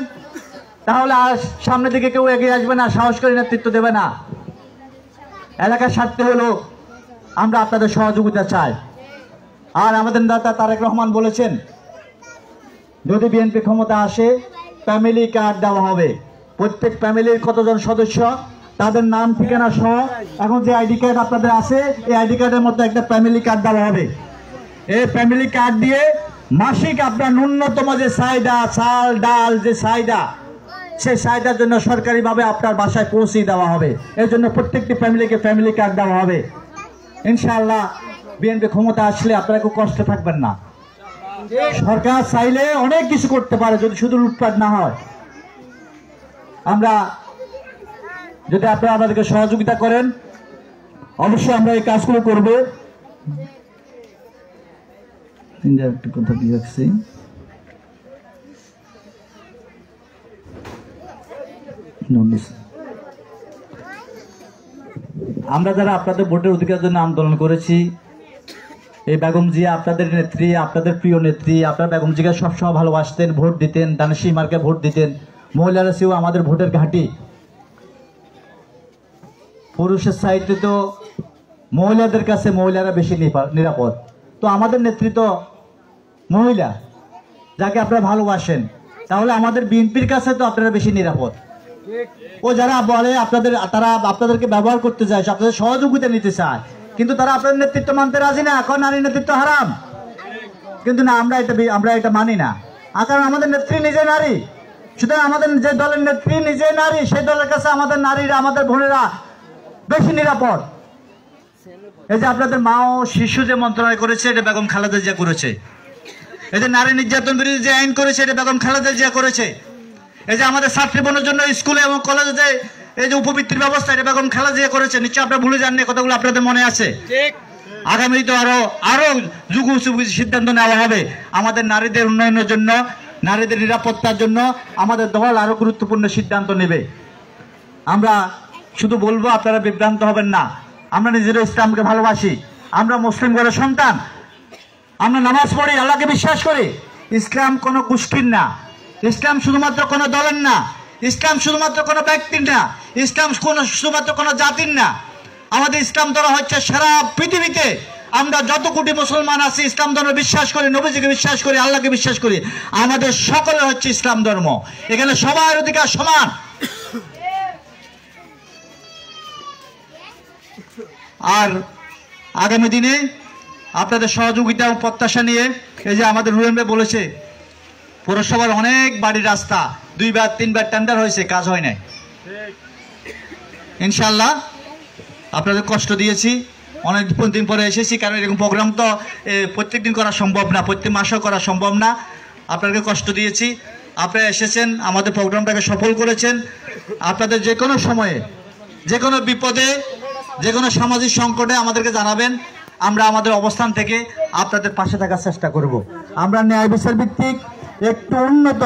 তাহলে আর সামনের দিকে কেউ এগিয়ে আসবে না, সাহস করে নেতৃত্ব দেবে না। এলাকার স্বার্থে হলো আমরা আপনাদের সহযোগিতা চাই। আর আমাদের নেতা তারেক রহমান বলেছেন, যদি বিএনপি ক্ষমতা আসে ফ্যামিলি কার্ড দেওয়া হবে। প্রত্যেক ফ্যামিলির কতজন সদস্য তাদের নাম ঠিকানা সহ এখন যে আইডি কার্ড আপনাদের আছে, এই আইডি কার্ডের মধ্যে একটা ফ্যামিলি কার্ড দেওয়া হবে। এই ফ্যামিলি কার্ড দিয়ে মাসিক আপনার ন্যূনতম যে চাহিদা, চাল ডাল যে চাহিদা, সেই চাহিদার জন্য সরকারিভাবে আপনার বাসায় পৌঁছে দেওয়া হবে। এর জন্য প্রত্যেকটি ফ্যামিলিকে ফ্যামিলি কার্ড দেওয়া হবে। ইনশাআল্লাহ বিএনপি ক্ষমতা আসলে আপনারা খুব কষ্ট থাকবেন না। সরকার চাইলে অনেক কিছু করতে পারে যদি শুধু লুটপাট না হয়। আমরা যদি আপনারা আমাদেরকে সহযোগিতা করেন, অবশ্যই আমরা এই কাজগুলো করব। একটা কথা দিয়ে রাখছি, আমরা যারা আপনাদের ভোটের অধিকারের জন্য আন্দোলন করেছি, এই বেগম জিয়া আপনাদের নেত্রী, আপনাদের প্রিয় নেত্রী। আপনারা বেগম জিয়াকে সবসময় ভালোবাসতেন, ভোট দিতেন, দানেশ সীমারকে ভোট দিতেন। মহিলারা ছিল আমাদের ভোটের ঘাঁটি। পুরুষের সাইডে তো মহিলাদের কাছে মহিলারা বেশি নিরাপদ। তো আমাদের নেতৃত্ব মহিলা, যাকে আপনারা ভালোবাসেন, তাহলে আমাদের বিএনপির কাছে তো আপনারা বেশি নিরাপদ। ও যারা বলে তারা আপনাদেরকে ব্যবহার করতে চায়, আপনাদের সহযোগিতা নিতে চায়, কিন্তু তারা আপনাদের নেতৃত্ব মানতে রাজি না। এখন নারী নেতৃত্ব হারাম, কিন্তু না, আমরা এটা মানি না। কারণ আমাদের নেত্রী নিজে নারী। সুতরাং আমাদের যে দলের নেত্রী নিজে নারী, সেই দলের কাছে আমাদের নারীরা, আমাদের বোনেরা বেশি নিরাপদ। এই যে আপনাদের মা ও শিশু যে মন্ত্রণালয় করেছে, এটা বেগম খালেদা জিয়া করেছে। এই যে নারী নির্যাতন বিরোধী যে আইন করেছে, এটা বেগম খালেদা জিয়া করেছে। এই যে আমাদের ছাত্রী বোনের জন্য স্কুলে এবং কলেজে এই যে উপবৃত্তির ব্যবস্থা, এটা বেগম খালেদা জিয়া করেছে। নিশ্চয় আপনারা ভুলে যাননি, কথাগুলো আপনাদের মনে আছে। আগামী তো আরো যুগোপযোগী সিদ্ধান্ত নেওয়া হবে আমাদের নারীদের উন্নয়নের জন্য, নারীদের নিরাপত্তার জন্য। আমাদের দল আরো গুরুত্বপূর্ণ সিদ্ধান্ত নেবে। আমরা শুধু বলবো, আপনারা বিভ্রান্ত হবেন না। আমরা নিজেরা ইসলামকে ভালোবাসি, আমরা মুসলিম ঘরের সন্তান, আমরা নামাজ পড়ি, আল্লাহকে বিশ্বাস করি। ইসলাম কোনো গোষ্ঠীর না, ইসলাম শুধুমাত্র কোনো দলের না, ইসলাম শুধুমাত্র কোনো ব্যক্তির না, ইসলাম শুধুমাত্র কোনো জাতির না। আমাদের ইসলাম ধর্ম হচ্ছে সারা পৃথিবীতে আমরা যত কোটি মুসলমান আছি, ইসলাম ধর্ম বিশ্বাস করি, নবীজিকে বিশ্বাস করি, আল্লাহকে বিশ্বাস করি। আমাদের সকলে হচ্ছে ইসলাম ধর্ম। এখানে সবার অধিকার সমান। আর আগামী দিনে আপনাদের সহযোগিতা ও প্রত্যাশা নিয়ে, এই যে আমাদের রুয়েন ভাই বলেছে, পৌরসভার অনেক বাড়ির রাস্তা 2বার 3বার টেন্ডার হয়েছে, কাজ হয় নাই। ইনশাল্লাহ আপনাদের কষ্ট দিয়েছি, অনেক দিন পরে এসেছি, কারণ এরকম প্রোগ্রাম তো প্রত্যেক দিন করা সম্ভব না, প্রত্যেক মাসেও করা সম্ভব না। আপনাদেরকে কষ্ট দিয়েছি, আপনারা এসেছেন, আমাদের প্রোগ্রামটাকে সফল করেছেন। আপনাদের যে কোনো সময়ে, যে কোনো বিপদে, যে কোনো সামাজিক সংকটে আমাদেরকে জানাবেন। আমরা আমাদের অবস্থান থেকে আপনাদের পাশে থাকার চেষ্টা করব। আমরা ন্যায় বিচার ভিত্তিক একটু উন্নত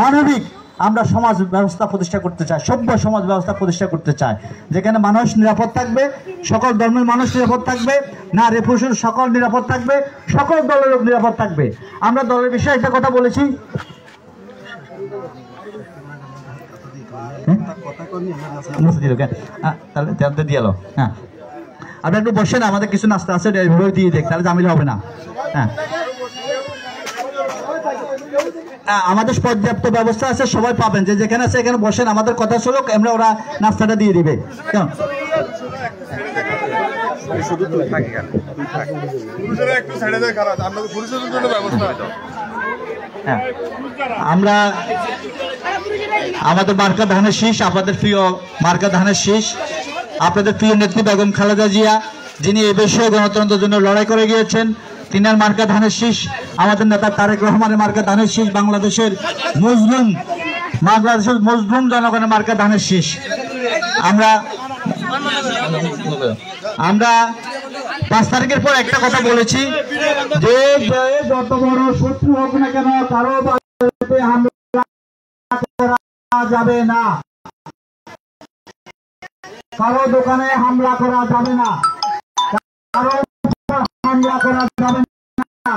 মানবিক আমরা সমাজ ব্যবস্থা প্রতিষ্ঠা করতে চাই, সভ্য সমাজ ব্যবস্থা প্রতিষ্ঠা করতে চাই, যেখানে মানুষ নিরাপদ থাকবে, সকল ধর্মের মানুষ নিরাপদ থাকবে, নারী পুরুষ সকল নিরাপদ থাকবে, সকল দলের লোক নিরাপদ থাকবে। আমরা দলের বিষয়ে একটা কথা বলেছি, তাহলে দিয়ে এলো। হ্যাঁ, আপনি একটু বসেন, আমাদের কিছু নাস্তা আছে, দিয়ে দেখ, তাহলে জামিল হবে না। হ্যাঁ, আমাদের পর্যাপ্ত ব্যবস্থা আছে, সবাই পাবেন, যে যেখানে আছে এখানে বসেন, আমাদের কথা শুনুক, আমরা ওরা নাস্তাটা দিয়ে দিবে। কেমন? আমরা আমাদের মার্কা ধানের শীষ, আপনাদের প্রিয় মার্কা ধানের শীষ, আপনাদের প্রিয় নেত্রী বেগম খালেদা জিয়া, যিনি এ দেশে গণতন্ত্রের জন্য লড়াই করে গিয়েছেন, তিনার মার্কা ধানের শীষ। আমাদের নেতা তারেক রহমানের মার্কা ধানের শীষ, বাংলাদেশের মজলুম জনগণের মার্কা ধানের শীষ। আমরা 5 তারিখের পর একটা কথা বলেছি, যে যত বড় শত্রু হোক না কেন, কারো হামলা করা যাবে না, কারো দোকানে হামলা করা যাবে না, কারো হামলা করা যাবে না।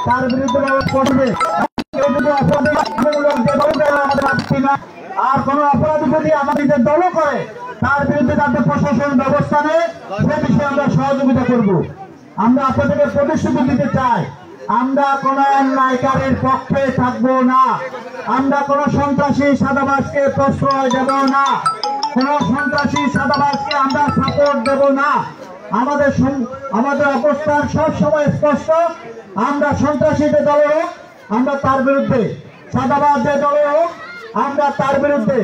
তার বিরুদ্ধে করবে। আর কোন অপরাধী যদি আমাদের দল করে, তার বিরুদ্ধে তাদের প্রশাসন ব্যবস্থা নেয়, সে বিষয়ে আমরা সহযোগিতা করব। আমরা আপনাদেরকে প্রতিশ্রুতি দিতে চাই, আমরা কোন অন্যায়কারীর পক্ষে থাকবো না, আমরা কোন সন্ত্রাসী সাদাবাজকে প্রশ্রয় দেব না, কোন সন্ত্রাসী সাদাবাজকে আমরা সাপোর্ট দেব না। আমাদের অবস্থান সবসময় স্পষ্ট, আমরা সন্ত্রাসী যে দলে হোক আমরা তার বিরুদ্ধে, সাদাবাজ যে দলে হোক আমরা তার বিরুদ্ধে,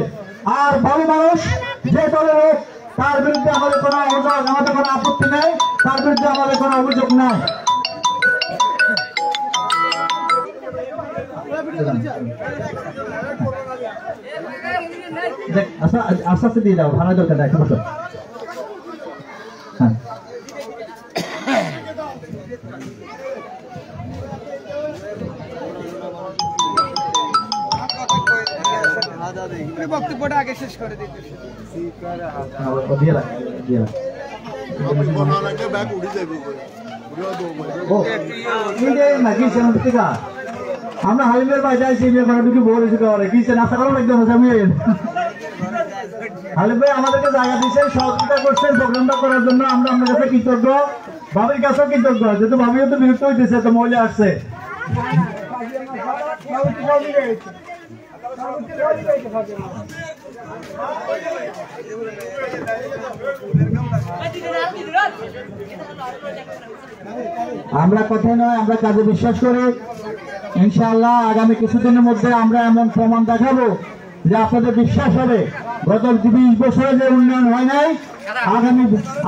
আর ভালো মানুষ যে দলে হোক তার বিরুদ্ধে আমাদের কোনো আপত্তি নেই, তার বিরুদ্ধে আমাদের কোনো অভিযোগ নাই। আস্তে আস্তে দিয়ে দাও, ভাড়া দরকার নাই। বক্তব্যটা আগে শেষ করে দিতে। আমরা হালিমের বাড়ি যাইছি ঢুকে বলেছি কি নাস্তা করা লাগবে হালিম ভাই আমাদেরকে জায়গা দিচ্ছেন, সহযোগিতা করছেন প্রোগ্রামটা করার জন্য। আমরা আপনার কাছে কৃতজ্ঞ, ভাবির কাছেও কৃতজ্ঞ, যেহেতু ভাবিও তো বিরক্ত হইতেছে, তো মহিলা আসছে। আমরা কথাই নয়, আমরা কাজে বিশ্বাস করি। ইনশাআল্লাহ আগামী কিছুদিনের মধ্যে আমরা এমন প্রমাণ দেখাবো যে আপনাদের বিশ্বাস হবে গত 20 বছরে যে উন্নয়ন হয় নাই,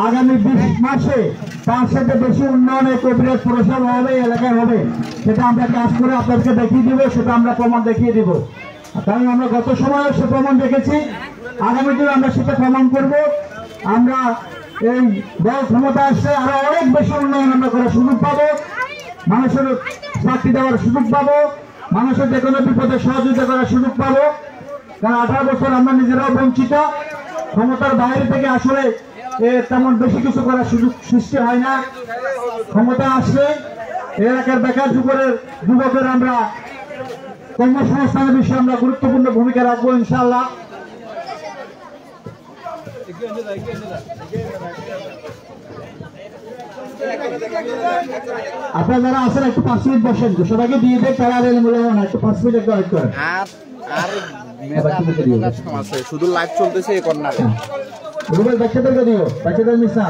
আগামী 20 মাসে তার সাথে বেশি উন্নয়নে কবিরাজ পৌরসভা হবে, এলাকায় হবে। সেটা আমরা কাজ করে আপনাদেরকে দেখিয়ে দিব, সেটা আমরা প্রমাণ দেখিয়ে দিব। কারণ আমরা গত সময়ে সে প্রমাণ দেখেছি, আগামী দিনে আমরা সেটা প্রমাণ করব। আমরা এই দল ক্ষমতা আসছে, আরো অনেক বেশি উন্নয়ন আমরা করার সুযোগ পাবো, মানুষের চাকরি দেওয়ার সুযোগ পাবো, মানুষের যে কোনো বিপদে সহযোগিতা করার সুযোগ পাবো। কারণ 18 বছর আমরা নিজেরাও বঞ্চিত, ক্ষমতার বাইরে থেকে আসলে তেমন বেশি কিছু করার সুযোগ সৃষ্টি হয় না। ক্ষমতা আসলে এলাকার বেকার যুবকের আমরা কর্মসংস্থানের বিষয়ে আমরা গুরুত্বপূর্ণ ভূমিকা রাখবো ইনশাআল্লাহ। আপনারা যারা আছেন একটু 5 মিনিট বসেন, সবাইকে দিয়ে দেয় তারা না, একটু 5 মিনিট একটু ওয়েট করেন। শুধু লাইভ চলতেছে এই কর্নারে। বাচ্চাদেরকে দিও, বাচ্চাদের মিস না।